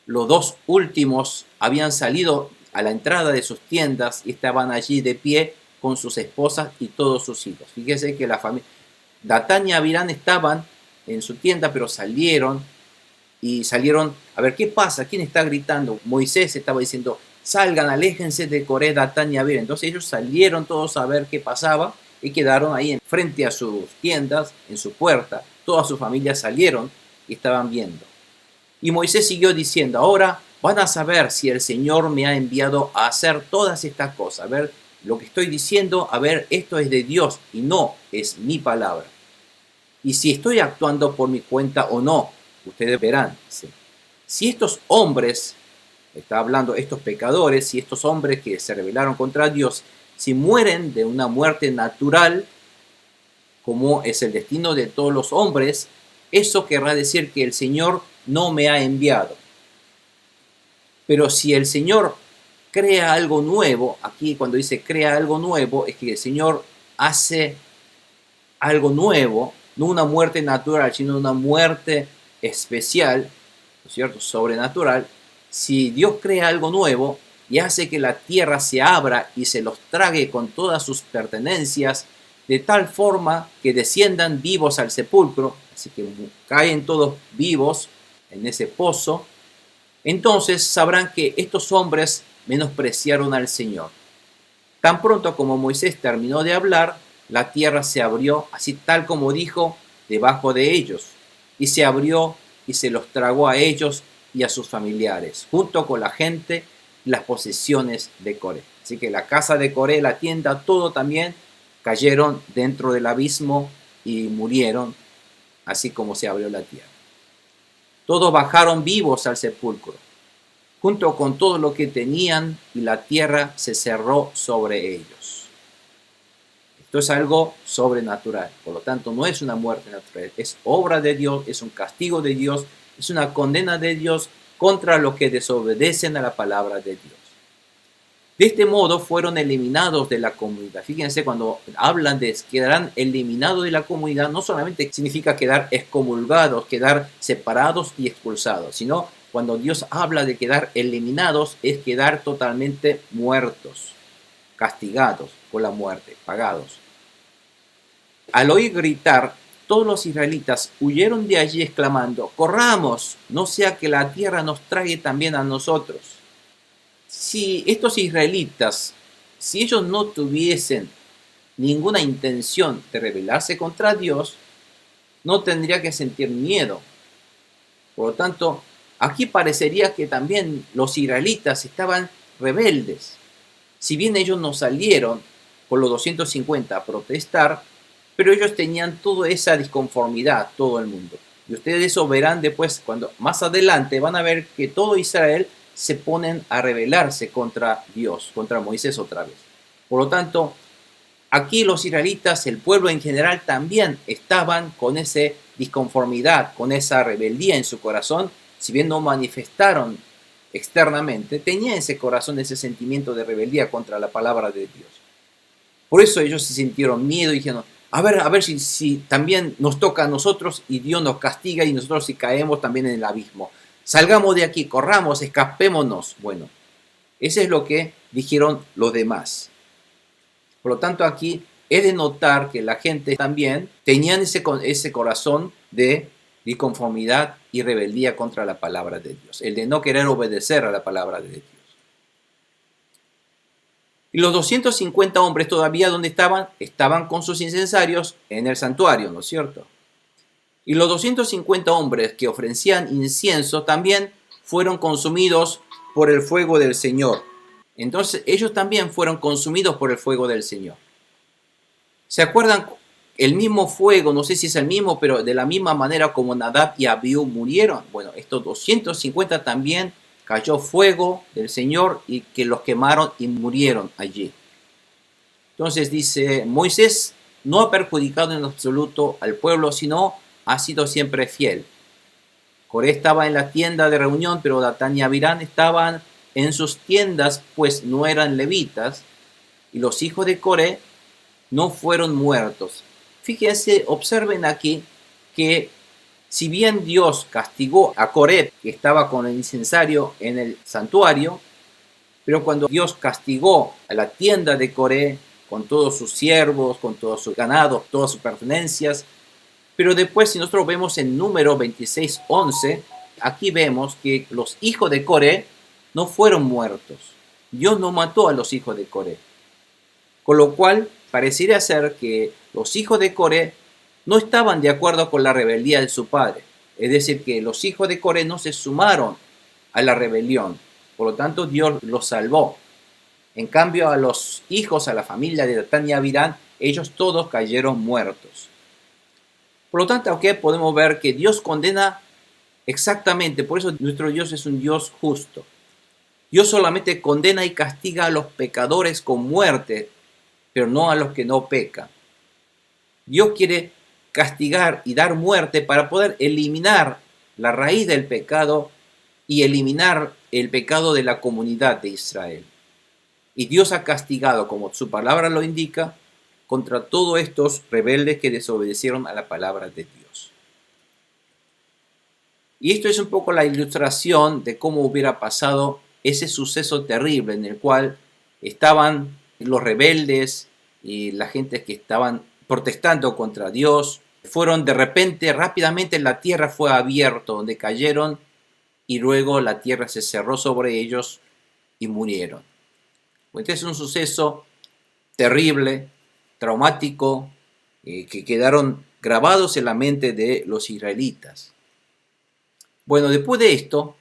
Los dos últimos habían salido a la entrada de sus tiendas y estaban allí de pie con sus esposas y todos sus hijos. Fíjese que la familia Datán y Abirán estaban en su tienda, pero salieron a ver qué pasa, quién está gritando. Moisés estaba diciendo: salgan, aléjense de Coré, Datán y Abirán. Entonces ellos salieron todos a ver qué pasaba y quedaron ahí frente a sus tiendas, en su puerta. Toda su familia salieron y estaban viendo. Y Moisés siguió diciendo: ahora van a saber si el Señor me ha enviado a hacer todas estas cosas. A ver, lo que estoy diciendo, a ver, esto es de Dios y no es mi palabra. Y si estoy actuando por mi cuenta o no, ustedes verán. Si estos hombres, está hablando estos pecadores, si estos hombres que se rebelaron contra Dios, si mueren de una muerte natural, como es el destino de todos los hombres, eso querrá decir que el Señor no me ha enviado. Pero si el Señor crea algo nuevo, aquí cuando dice crea algo nuevo, es que el Señor hace algo nuevo, no una muerte natural, sino una muerte especial, ¿no es cierto?, sobrenatural. Si Dios crea algo nuevo y hace que la tierra se abra y se los trague con todas sus pertenencias, de tal forma que desciendan vivos al sepulcro, así que caen todos vivos en ese pozo, entonces sabrán que estos hombres menospreciaron al Señor. Tan pronto como Moisés terminó de hablar, la tierra se abrió, así tal como dijo, debajo de ellos, y se abrió y se los tragó a ellos y a sus familiares, junto con la gente y las posesiones de Coré. Así que la casa de Coré, la tienda, todo también cayeron dentro del abismo y murieron, así como se abrió la tierra. Todos bajaron vivos al sepulcro, junto con todo lo que tenían, y la tierra se cerró sobre ellos. Esto es algo sobrenatural, por lo tanto no es una muerte natural, es obra de Dios, es un castigo de Dios, es una condena de Dios contra los que desobedecen a la palabra de Dios. De este modo fueron eliminados de la comunidad. Fíjense, cuando hablan de quedarán eliminados de la comunidad, no solamente significa quedar excomulgados, quedar separados y expulsados, sino cuando Dios habla de quedar eliminados, es quedar totalmente muertos, castigados por la muerte, pagados. Al oír gritar, todos los israelitas huyeron de allí exclamando: corramos, no sea que la tierra nos trague también a nosotros. Si estos israelitas, si ellos no tuviesen ninguna intención de rebelarse contra Dios, no tendría que sentir miedo. Por lo tanto, aquí parecería que también los israelitas estaban rebeldes. Si bien ellos no salieron con los 250 a protestar, pero ellos tenían toda esa disconformidad, todo el mundo. Y ustedes eso verán después, cuando más adelante van a ver que todo Israel se ponen a rebelarse contra Dios, contra Moisés otra vez. Por lo tanto, aquí los israelitas, el pueblo en general, también estaban con esa disconformidad, con esa rebeldía en su corazón. Si bien no manifestaron externamente, tenían ese corazón, ese sentimiento de rebeldía contra la palabra de Dios. Por eso ellos se sintieron miedo y dijeron: a ver si también nos toca a nosotros y Dios nos castiga y nosotros si caemos también en el abismo. Salgamos de aquí, corramos, escapémonos. Bueno, eso es lo que dijeron los demás. Por lo tanto, aquí es de notar que la gente también tenían ese corazón de disconformidad y rebeldía contra la palabra de Dios, el de no querer obedecer a la palabra de Dios. Y los 250 hombres todavía, ¿dónde estaban? Estaban con sus incensarios en el santuario, ¿no es cierto? Y los 250 hombres que ofrecían incienso también fueron consumidos por el fuego del Señor. Entonces ellos también fueron consumidos por el fuego del Señor. ¿Se acuerdan? El mismo fuego, no sé si es el mismo, pero de la misma manera como Nadab y Abiú murieron. Bueno, estos 250 también cayó fuego del Señor y que los quemaron y murieron allí. Entonces dice: Moisés no ha perjudicado en absoluto al pueblo, sino ha sido siempre fiel. Coré estaba en la tienda de reunión, pero Datán y Abirán estaban en sus tiendas, pues no eran levitas, y los hijos de Coré no fueron muertos. Fíjense, observen aquí que si bien Dios castigó a Coré, que estaba con el incensario en el santuario, pero cuando Dios castigó a la tienda de Coré, con todos sus siervos, con todos sus ganados, todas sus pertenencias, pero después, si nosotros vemos en Números 26:11, aquí vemos que los hijos de Coré no fueron muertos. Dios no mató a los hijos de Coré. Con lo cual, pareciera ser que los hijos de Coré no estaban de acuerdo con la rebeldía de su padre. Es decir, que los hijos de Coré no se sumaron a la rebelión. Por lo tanto, Dios los salvó. En cambio, a los hijos, a la familia de Datán y Abirán, ellos todos cayeron muertos. Por lo tanto, aquí podemos ver que Dios condena exactamente, por eso nuestro Dios es un Dios justo. Dios solamente condena y castiga a los pecadores con muerte, pero no a los que no pecan. Dios quiere castigar y dar muerte para poder eliminar la raíz del pecado y eliminar el pecado de la comunidad de Israel. Y Dios ha castigado, como su palabra lo indica, contra todos estos rebeldes que desobedecieron a la palabra de Dios. Y esto es un poco la ilustración de cómo hubiera pasado ese suceso terrible en el cual estaban los rebeldes y la gente que estaban protestando contra Dios. Fueron de repente, rápidamente la tierra fue abierta, donde cayeron, y luego la tierra se cerró sobre ellos y murieron. Este es un suceso terrible, traumático, que quedaron grabados en la mente de los israelitas. Bueno, después de esto,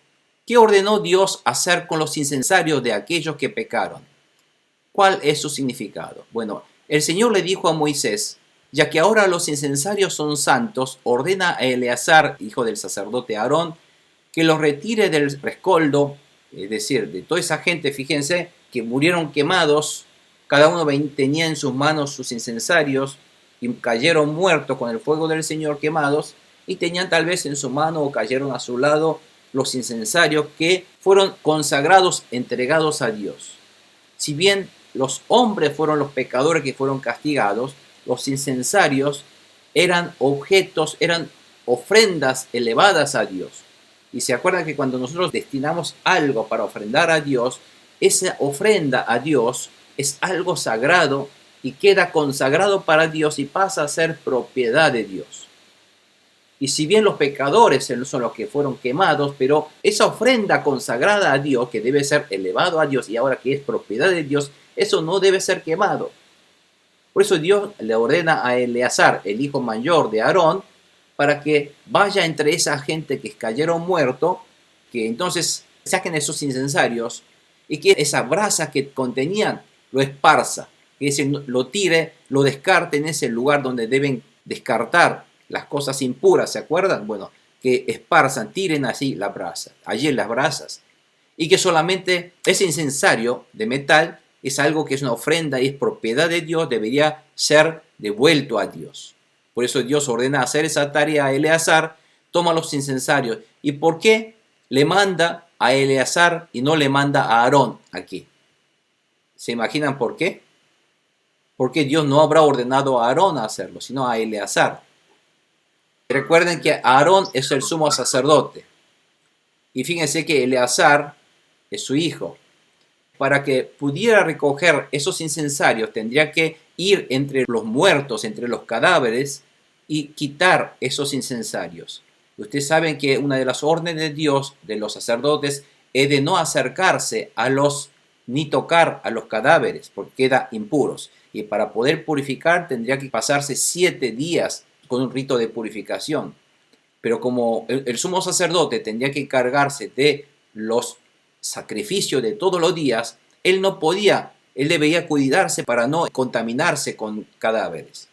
¿qué ordenó Dios hacer con los incensarios de aquellos que pecaron? ¿Cuál es su significado? Bueno, el Señor le dijo a Moisés: ya que ahora los incensarios son santos, ordena a Eleazar, hijo del sacerdote Aarón, que los retire del rescoldo, es decir, de toda esa gente, fíjense, que murieron quemados, cada uno tenía en sus manos sus incensarios y cayeron muertos con el fuego del Señor quemados, y tenían tal vez en su mano o cayeron a su lado los incensarios que fueron consagrados, entregados a Dios. Si bien los hombres fueron los pecadores que fueron castigados, los incensarios eran objetos, eran ofrendas elevadas a Dios. Y se acuerdan que cuando nosotros destinamos algo para ofrendar a Dios, esa ofrenda a Dios es algo sagrado y queda consagrado para Dios y pasa a ser propiedad de Dios. Y si bien los pecadores son los que fueron quemados, pero esa ofrenda consagrada a Dios, que debe ser elevado a Dios y ahora que es propiedad de Dios, eso no debe ser quemado. Por eso Dios le ordena a Eleazar, el hijo mayor de Aarón, para que vaya entre esa gente que cayeron muertos, que entonces saquen esos incensarios y que esa brasa que contenían lo esparza, que es decir, lo tire, lo descarte en ese lugar donde deben descartar las cosas impuras, ¿se acuerdan? Bueno, que esparzan, tiren así la brasa, allí en las brasas, y que solamente ese incensario de metal es algo que es una ofrenda y es propiedad de Dios, debería ser devuelto a Dios. Por eso Dios ordena hacer esa tarea a Eleazar, toma los incensarios. ¿Y por qué le manda a Eleazar y no le manda a Aarón aquí? ¿Se imaginan por qué? Porque Dios no habrá ordenado a Aarón a hacerlo, sino a Eleazar. Recuerden que Aarón es el sumo sacerdote. Y fíjense que Eleazar es su hijo. Para que pudiera recoger esos incensarios, tendría que ir entre los muertos, entre los cadáveres, y quitar esos incensarios. Ustedes saben que una de las órdenes de Dios, de los sacerdotes, es de no acercarse a los, ni tocar a los cadáveres, porque quedan impuros. Y para poder purificar tendría que pasarse 7 días con un rito de purificación. Pero como el sumo sacerdote tendría que encargarse de los sacrificios de todos los días, él no podía, él debía cuidarse para no contaminarse con cadáveres.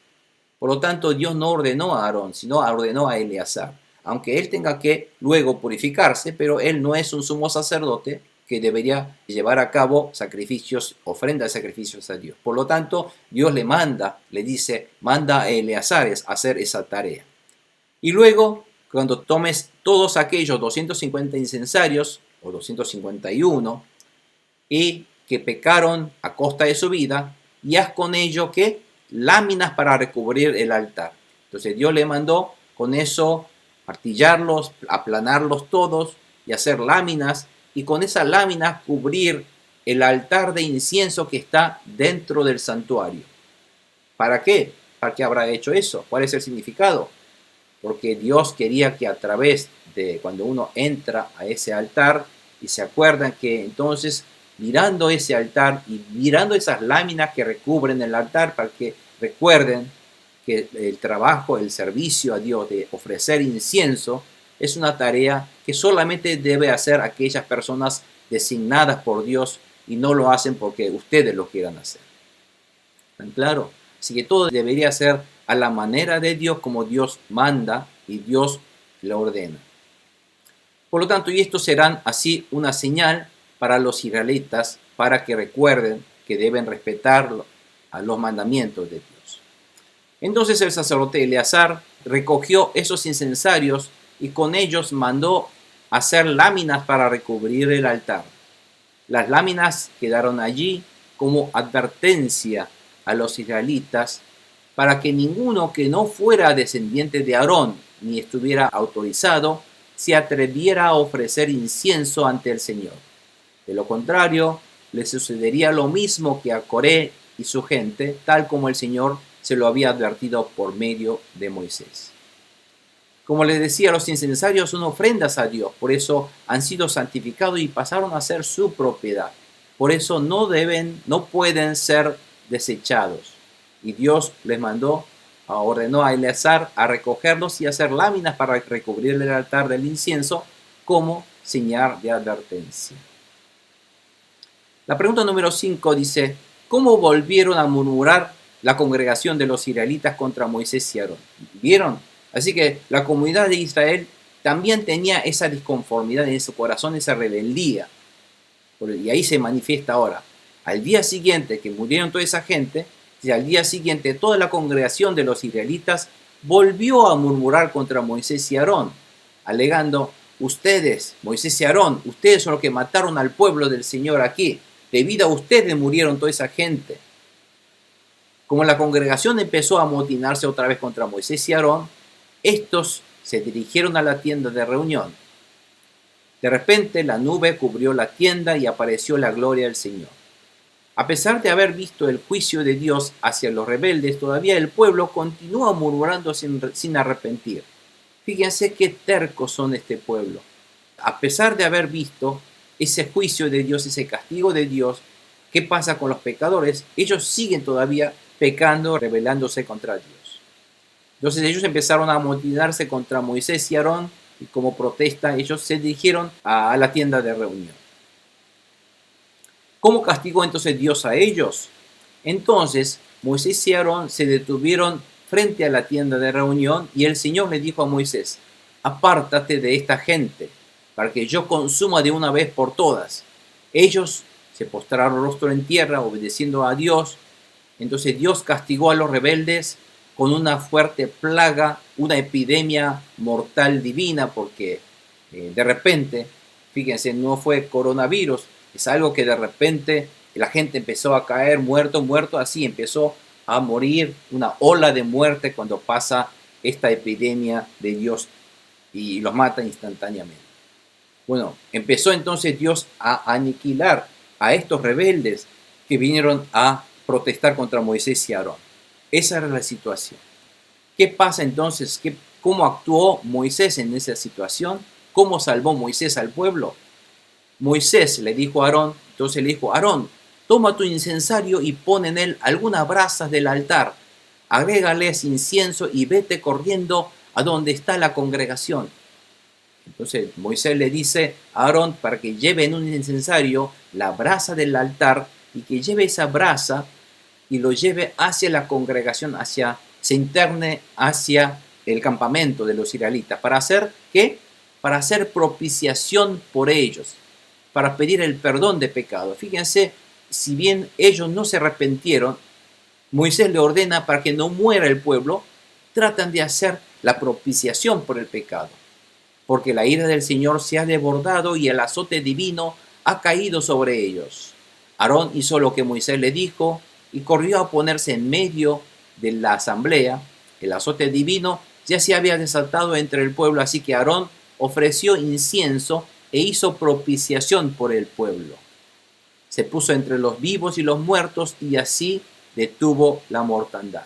Por lo tanto, Dios no ordenó a Aarón, sino ordenó a Eleazar. Aunque él tenga que luego purificarse, pero él no es un sumo sacerdote que debería llevar a cabo sacrificios, ofrendas de sacrificios a Dios. Por lo tanto, Dios le manda, le dice, manda a Eleazar a hacer esa tarea. Y luego, cuando tomes todos aquellos 250 incensarios, o 251, y que pecaron a costa de su vida, y haz con ello que láminas para recubrir el altar. Entonces Dios le mandó con eso martillarlos, aplanarlos todos y hacer láminas, y con esas láminas cubrir el altar de incienso que está dentro del santuario. ¿Para qué? ¿Para qué habrá hecho eso? ¿Cuál es el significado? Porque Dios quería que a través de cuando uno entra a ese altar, y se acuerdan que entonces mirando ese altar y mirando esas láminas que recubren el altar, para que recuerden que el trabajo, el servicio a Dios de ofrecer incienso es una tarea que solamente debe hacer aquellas personas designadas por Dios y no lo hacen porque ustedes lo quieran hacer. ¿Están claro? Así que todo debería ser a la manera de Dios, como Dios manda y Dios lo ordena. Por lo tanto, y estos serán así una señal para los israelitas, para que recuerden que deben respetar a los mandamientos de Dios. Entonces el sacerdote Eleazar recogió esos incensarios y con ellos mandó hacer láminas para recubrir el altar. Las láminas quedaron allí como advertencia a los israelitas para que ninguno que no fuera descendiente de Aarón ni estuviera autorizado se atreviera a ofrecer incienso ante el Señor. De lo contrario, le sucedería lo mismo que a Coré y su gente, tal como el Señor se lo había advertido por medio de Moisés. Como les decía, los incensarios son ofrendas a Dios, por eso han sido santificados y pasaron a ser su propiedad. Por eso no pueden ser desechados. Y Dios les ordenó a Eleazar a recogerlos y hacer láminas para recubrir el altar del incienso como señal de advertencia. La pregunta número 5 dice, ¿cómo volvieron a murmurar la congregación de los israelitas contra Moisés y Aarón? ¿Vieron? Así que la comunidad de Israel también tenía esa disconformidad en su corazón, esa rebeldía. Y ahí se manifiesta ahora. Al día siguiente que murieron toda esa gente, y al día siguiente toda la congregación de los israelitas volvió a murmurar contra Moisés y Aarón, alegando, ustedes, Moisés y Aarón, ustedes son los que mataron al pueblo del Señor aquí. Debido a ustedes murieron toda esa gente. Como la congregación empezó a amotinarse otra vez contra Moisés y Aarón, estos se dirigieron a la tienda de reunión. De repente la nube cubrió la tienda y apareció la gloria del Señor. A pesar de haber visto el juicio de Dios hacia los rebeldes, todavía el pueblo continúa murmurando sin arrepentir. Fíjense qué tercos son este pueblo. A pesar de haber visto ese juicio de Dios, ese castigo de Dios, ¿qué pasa con los pecadores? Ellos siguen todavía pecando, rebelándose contra Dios. Entonces ellos empezaron a amotinarse contra Moisés y Aarón y como protesta ellos se dirigieron a la tienda de reunión. ¿Cómo castigó entonces Dios a ellos? Entonces Moisés y Aarón se detuvieron frente a la tienda de reunión y el Señor le dijo a Moisés, apártate de esta gente para que yo consuma de una vez por todas. Ellos se postraron rostro en tierra obedeciendo a Dios. Entonces Dios castigó a los rebeldes con una fuerte plaga, una epidemia mortal divina, porque de repente, fíjense, no fue coronavirus, es algo que de repente la gente empezó a caer muerto, así empezó a morir, una ola de muerte cuando pasa esta epidemia de Dios y los mata instantáneamente. Bueno, empezó entonces Dios a aniquilar a estos rebeldes que vinieron a protestar contra Moisés y Aarón. Esa era la situación. ¿Qué pasa entonces? ¿Cómo actuó Moisés en esa situación? ¿Cómo salvó Moisés al pueblo? Moisés le dijo a Aarón, entonces le dijo, Aarón, toma tu incensario y pon en él algunas brasas del altar, agrégales incienso y vete corriendo a donde está la congregación. Entonces Moisés le dice a Aarón para que lleve en un incensario la brasa del altar y que lleve esa brasa y lo lleve hacia la congregación, se interne hacia el campamento de los israelitas. ¿Para hacer qué? Para hacer propiciación por ellos, para pedir el perdón de pecado. Fíjense, si bien ellos no se arrepintieron, Moisés le ordena para que no muera el pueblo, tratan de hacer la propiciación por el pecado. Porque la ira del Señor se ha desbordado y el azote divino ha caído sobre ellos. Aarón hizo lo que Moisés le dijo y corrió a ponerse en medio de la asamblea. El azote divino ya se había desatado entre el pueblo, así que Aarón ofreció incienso e hizo propiciación por el pueblo. Se puso entre los vivos y los muertos y así detuvo la mortandad.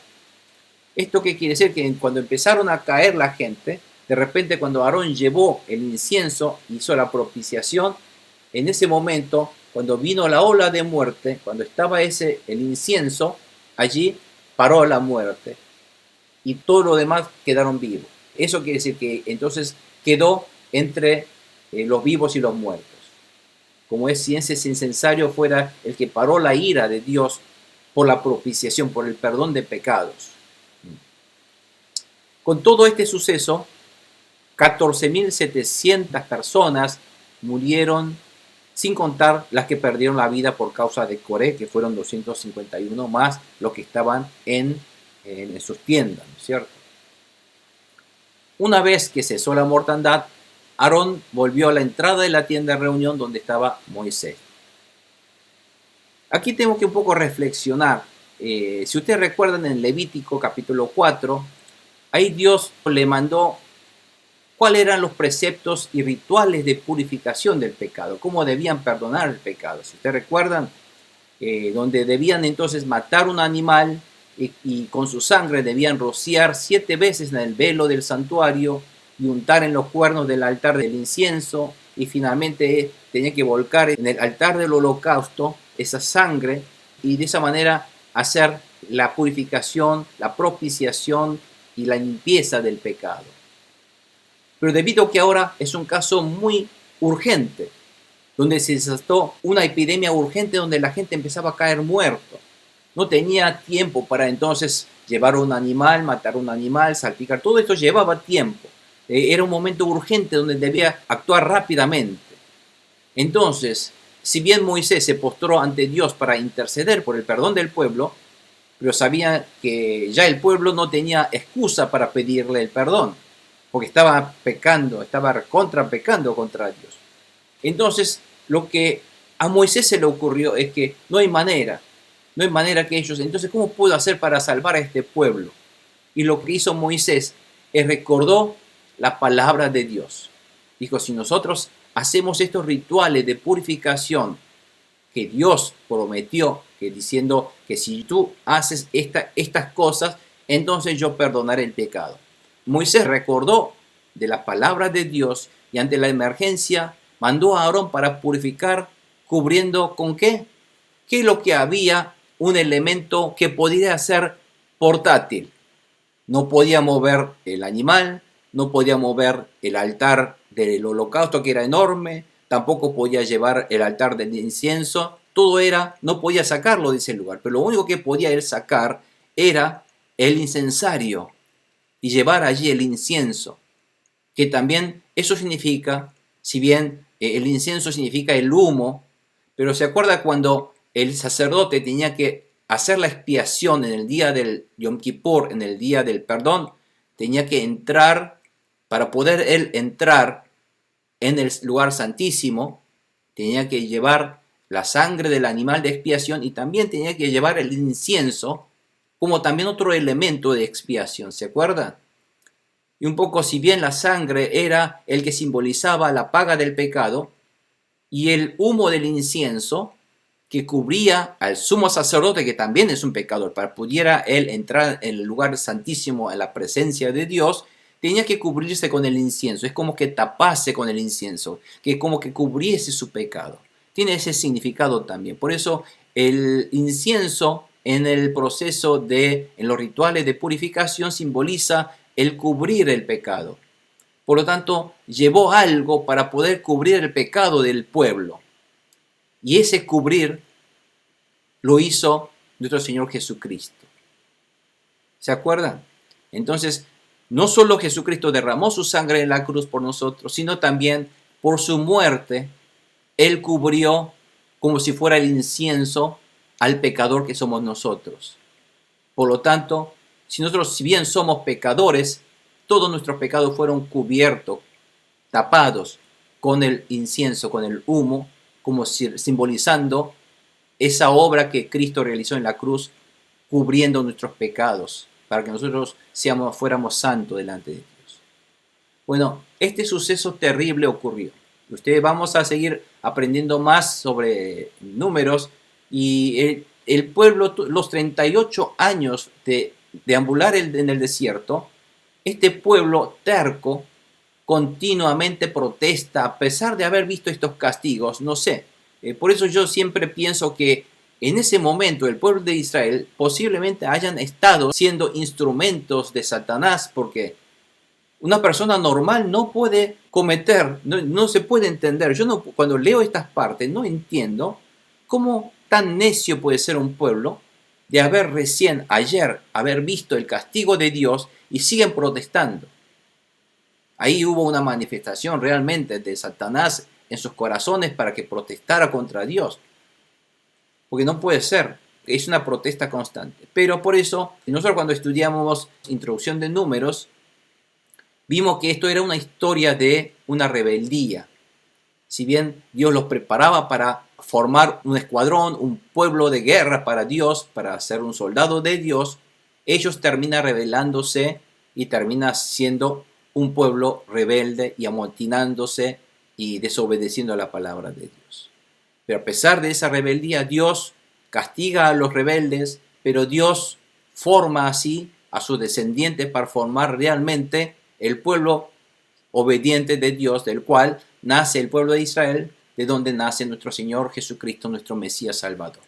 ¿Esto qué quiere decir? Que cuando empezaron a caer la gente, de repente cuando Aarón llevó el incienso, hizo la propiciación, en ese momento, cuando vino la ola de muerte, cuando estaba el incienso, allí paró la muerte y todo lo demás quedaron vivos. Eso quiere decir que entonces quedó entre los vivos y los muertos. Como es si ese incensario fuera el que paró la ira de Dios por la propiciación, por el perdón de pecados. Con todo este suceso, 14.700 personas murieron, sin contar las que perdieron la vida por causa de Coré, que fueron 251 más los que estaban en sus tiendas, ¿no es cierto? Una vez que cesó la mortandad, Aarón volvió a la entrada de la tienda de reunión donde estaba Moisés. Aquí tengo que un poco reflexionar Si ustedes recuerdan en Levítico capítulo 4, ahí Dios le mandó cuáles eran los preceptos y rituales de purificación del pecado, cómo debían perdonar el pecado. Si ustedes recuerdan, donde debían entonces matar un animal y con su sangre debían rociar 7 veces en el velo del santuario y untar en los cuernos del altar del incienso, y finalmente tenía que volcar en el altar del holocausto esa sangre y de esa manera hacer la purificación, la propiciación y la limpieza del pecado. Pero debido a que ahora es un caso muy urgente, donde se desató una epidemia urgente donde la gente empezaba a caer muerto, no tenía tiempo para entonces llevar un animal, matar un animal, salpicar, todo esto llevaba tiempo. Era un momento urgente donde debía actuar rápidamente. Entonces, si bien Moisés se postró ante Dios para interceder por el perdón del pueblo, pero sabía que ya el pueblo no tenía excusa para pedirle el perdón, porque estaba pecando, estaba pecando contra Dios. Entonces, lo que a Moisés se le ocurrió es que no hay manera que ellos, entonces, ¿cómo puedo hacer para salvar a este pueblo? Y lo que hizo Moisés es recordó la palabra de Dios. Dijo, si nosotros hacemos estos rituales de purificación que Dios prometió, que diciendo que si tú haces estas cosas, entonces yo perdonaré el pecado. Moisés recordó de la palabra de Dios y ante la emergencia mandó a Aarón para purificar, cubriendo ¿con qué? ¿Qué es lo que había? Un elemento que podía ser portátil. No podía mover el animal, no podía mover el altar del holocausto que era enorme, tampoco podía llevar el altar del incienso, todo era, no podía sacarlo de ese lugar, pero lo único que podía él sacar era el incensario y llevar allí el incienso, que también eso significa, si bien el incienso significa el humo, pero se acuerda cuando el sacerdote tenía que hacer la expiación en el día del Yom Kippur, en el día del perdón, tenía que entrar, para poder él entrar en el lugar santísimo, tenía que llevar la sangre del animal de expiación y también tenía que llevar el incienso como también otro elemento de expiación, ¿se acuerdan? Y un poco, si bien la sangre era el que simbolizaba la paga del pecado, y el humo del incienso que cubría al sumo sacerdote, que también es un pecador, para pudiera él entrar en el lugar santísimo, en la presencia de Dios, tenía que cubrirse con el incienso. Es como que tapase con el incienso, que como que cubriese su pecado. Tiene ese significado también. Por eso el incienso en el proceso en los rituales de purificación simboliza el cubrir el pecado. Por lo tanto, llevó algo para poder cubrir el pecado del pueblo. Y ese cubrir lo hizo nuestro Señor Jesucristo. ¿Se acuerdan? Entonces, no solo Jesucristo derramó su sangre en la cruz por nosotros, sino también por su muerte, Él cubrió como si fuera el incienso al pecador que somos nosotros. Por lo tanto, si bien somos pecadores, todos nuestros pecados fueron cubiertos, tapados con el incienso, con el humo, como simbolizando esa obra que Cristo realizó en la cruz, cubriendo nuestros pecados, para que nosotros fuéramos santos delante de Dios. Bueno, este suceso terrible ocurrió. Ustedes vamos a seguir aprendiendo más sobre números y el pueblo, los 38 años de deambular en el desierto, este pueblo terco continuamente protesta a pesar de haber visto estos castigos, no sé. Por eso yo siempre pienso que en ese momento el pueblo de Israel posiblemente hayan estado siendo instrumentos de Satanás, porque una persona normal no puede cometer, no se puede entender. Cuando leo estas partes no entiendo cómo tan necio puede ser un pueblo de haber recién ayer haber visto el castigo de Dios y siguen protestando. Ahí hubo una manifestación realmente de Satanás en sus corazones para que protestara contra Dios. Porque no puede ser, es una protesta constante. Pero por eso, nosotros cuando estudiamos Introducción de Números, vimos que esto era una historia de una rebeldía. Si bien Dios los preparaba para formar un escuadrón, un pueblo de guerra para Dios, para ser un soldado de Dios, ellos terminan rebelándose y terminan siendo un pueblo rebelde y amotinándose y desobedeciendo a la palabra de Dios. Pero a pesar de esa rebeldía, Dios castiga a los rebeldes, pero Dios forma así a sus descendientes para formar realmente el pueblo obediente de Dios, del cual nace el pueblo de Israel, de donde nace nuestro Señor Jesucristo, nuestro Mesías Salvador.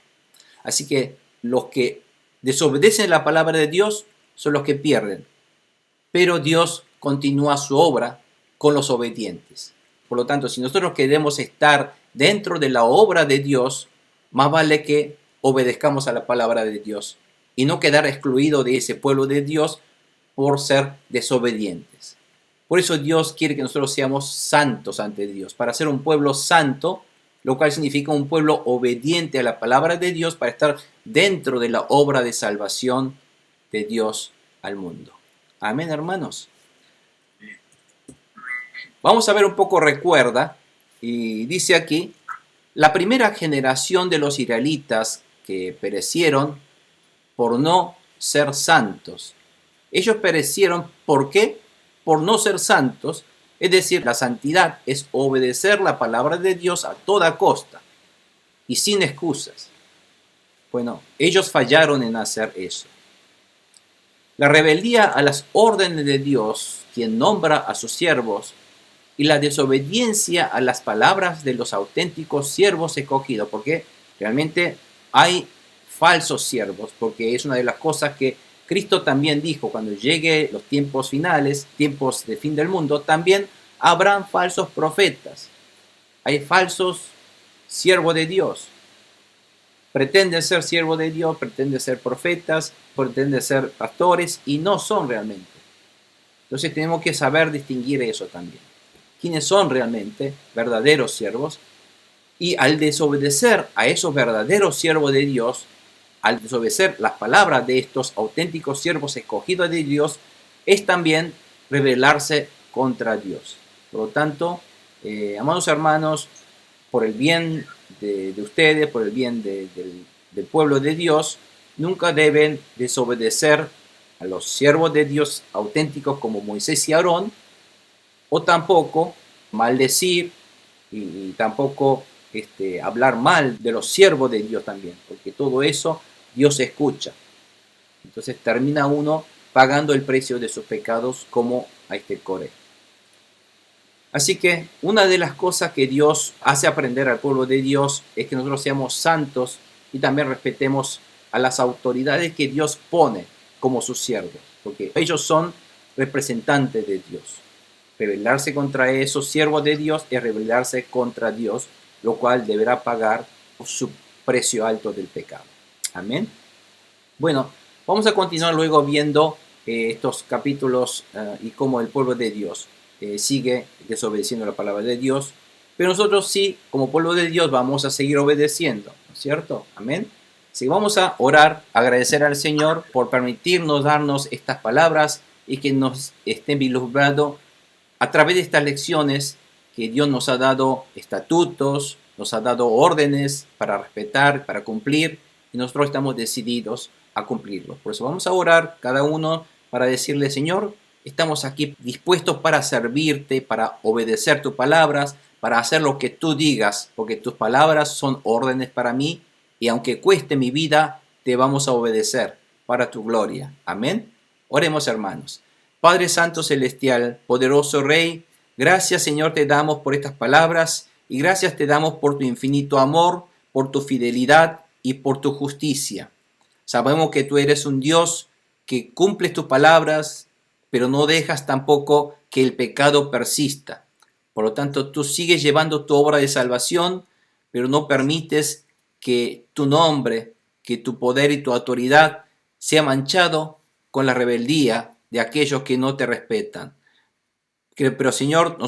Así que los que desobedecen la palabra de Dios son los que pierden, pero Dios continúa su obra con los obedientes. Por lo tanto, si nosotros queremos estar dentro de la obra de Dios, más vale que obedezcamos a la palabra de Dios y no quedar excluido de ese pueblo de Dios por ser desobedientes. Por eso Dios quiere que nosotros seamos santos ante Dios, para ser un pueblo santo, lo cual significa un pueblo obediente a la palabra de Dios para estar dentro de la obra de salvación de Dios al mundo. Amén, hermanos. Vamos a ver un poco, recuerda, y dice aquí, la primera generación de los israelitas que perecieron por no ser santos. Ellos perecieron, ¿por qué? Por no ser santos, es decir, la santidad es obedecer la palabra de Dios a toda costa y sin excusas. Bueno, ellos fallaron en hacer eso. La rebeldía a las órdenes de Dios, quien nombra a sus siervos, y la desobediencia a las palabras de los auténticos siervos escogidos, porque realmente hay falsos siervos, porque es una de las cosas que Cristo también dijo, cuando llegue los tiempos finales, tiempos de fin del mundo, también habrán falsos profetas. Hay falsos siervos de Dios. Pretenden ser siervos de Dios, pretenden ser profetas, pretenden ser pastores y no son realmente. Entonces tenemos que saber distinguir eso también. ¿Quiénes son realmente verdaderos siervos? Y al desobedecer a esos verdaderos siervos de Dios, al desobedecer las palabras de estos auténticos siervos escogidos de Dios, es también rebelarse contra Dios. Por lo tanto, amados hermanos, por el bien de ustedes, por el bien del pueblo de Dios, nunca deben desobedecer a los siervos de Dios auténticos como Moisés y Aarón, o tampoco maldecir y tampoco hablar mal de los siervos de Dios también, porque todo eso Dios escucha. Entonces termina uno pagando el precio de sus pecados como a Coré. Así que una de las cosas que Dios hace aprender al pueblo de Dios es que nosotros seamos santos y también respetemos a las autoridades que Dios pone como sus siervos, porque ellos son representantes de Dios. Rebelarse contra esos siervos de Dios es rebelarse contra Dios, lo cual deberá pagar su precio alto del pecado. Amén. Bueno, vamos a continuar luego viendo estos capítulos y cómo el pueblo de Dios sigue desobedeciendo la palabra de Dios, pero nosotros sí, como pueblo de Dios, vamos a seguir obedeciendo, ¿no es cierto? Amén. Así que vamos a orar, agradecer al Señor por permitirnos darnos estas palabras y que nos estén vislumbrando a través de estas lecciones que Dios nos ha dado estatutos, nos ha dado órdenes para respetar, para cumplir, y nosotros estamos decididos a cumplirlos. Por eso vamos a orar cada uno para decirle, Señor, estamos aquí dispuestos para servirte, para obedecer tus palabras, para hacer lo que tú digas, porque tus palabras son órdenes para mí, y aunque cueste mi vida, te vamos a obedecer para tu gloria. Amén. Oremos, hermanos. Padre Santo Celestial, poderoso Rey, gracias Señor te damos por estas palabras y gracias te damos por tu infinito amor, por tu fidelidad y por tu justicia. Sabemos que tú eres un Dios que cumples tus palabras, pero no dejas tampoco que el pecado persista. Por lo tanto, tú sigues llevando tu obra de salvación, pero no permites que tu nombre, que tu poder y tu autoridad sea manchado con la rebeldía de aquellos que no te respetan. Pero Señor,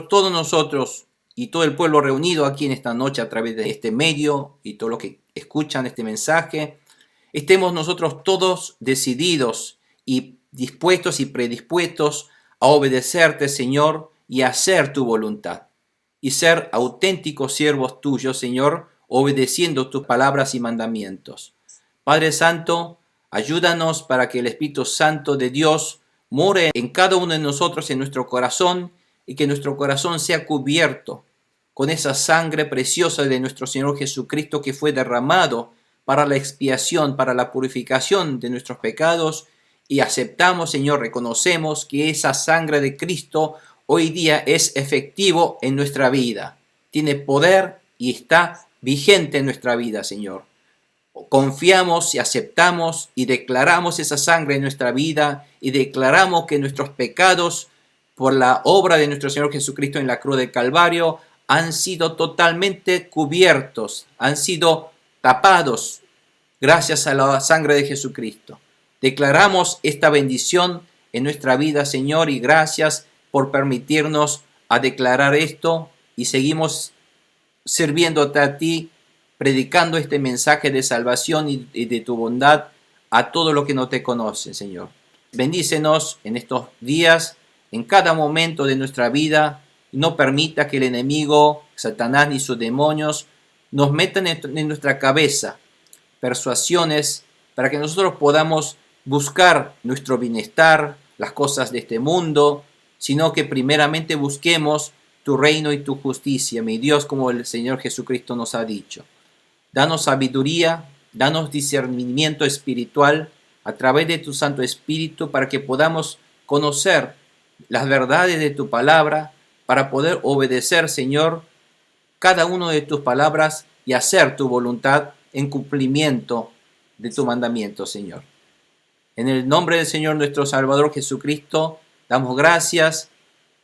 todos nosotros y todo el pueblo reunido aquí en esta noche a través de este medio y todos los que escuchan este mensaje, estemos nosotros todos decididos y dispuestos y predispuestos a obedecerte, Señor, y a hacer tu voluntad y ser auténticos siervos tuyos, Señor, obedeciendo tus palabras y mandamientos. Padre Santo, ayúdanos para que el Espíritu Santo de Dios more en cada uno de nosotros, en nuestro corazón, y que nuestro corazón sea cubierto con esa sangre preciosa de nuestro Señor Jesucristo que fue derramado para la expiación, para la purificación de nuestros pecados. Y aceptamos, Señor, reconocemos que esa sangre de Cristo hoy día es efectivo en nuestra vida. Tiene poder y está vigente en nuestra vida, Señor. Confiamos y aceptamos y declaramos esa sangre en nuestra vida y declaramos que nuestros pecados por la obra de nuestro Señor Jesucristo en la cruz del Calvario han sido totalmente cubiertos, han sido tapados gracias a la sangre de Jesucristo. Declaramos esta bendición en nuestra vida, Señor, y gracias por permitirnos a declarar esto, y seguimos sirviéndote a ti, predicando este mensaje de salvación y de tu bondad a todo lo que no te conoce, Señor. Bendícenos en estos días, en cada momento de nuestra vida. No permita que el enemigo, Satanás ni sus demonios nos metan en nuestra cabeza persuasiones para que nosotros podamos buscar nuestro bienestar, las cosas de este mundo, sino que primeramente busquemos tu reino y tu justicia, mi Dios, como el Señor Jesucristo nos ha dicho. Danos sabiduría, danos discernimiento espiritual a través de tu Santo Espíritu para que podamos conocer las verdades de tu palabra, para poder obedecer, Señor, cada una de tus palabras y hacer tu voluntad en cumplimiento de tu mandamiento, Señor. En el nombre del Señor nuestro Salvador Jesucristo, damos gracias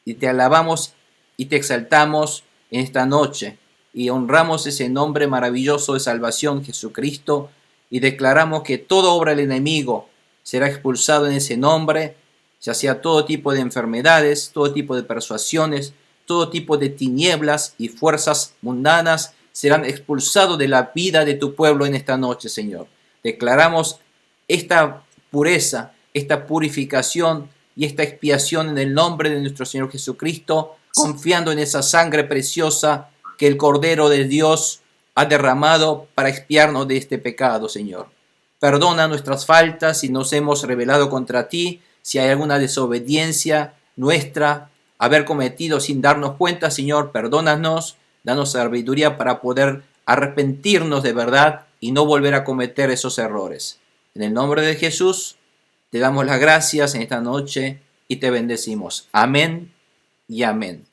y te alabamos y te exaltamos en esta noche y honramos ese nombre maravilloso de salvación, Jesucristo, y declaramos que toda obra del enemigo será expulsado en ese nombre, ya sea todo tipo de enfermedades, todo tipo de persuasiones, todo tipo de tinieblas y fuerzas mundanas serán expulsados de la vida de tu pueblo en esta noche, Señor. Declaramos esta pureza, esta purificación y esta expiación en el nombre de nuestro Señor Jesucristo, confiando en esa sangre preciosa que el Cordero de Dios ha derramado para expiarnos de este pecado, Señor. Perdona nuestras faltas si nos hemos rebelado contra ti, si hay alguna desobediencia nuestra, haber cometido sin darnos cuenta, Señor, perdónanos, danos sabiduría para poder arrepentirnos de verdad y no volver a cometer esos errores. En el nombre de Jesús, te damos las gracias en esta noche y te bendecimos. Amén y amén.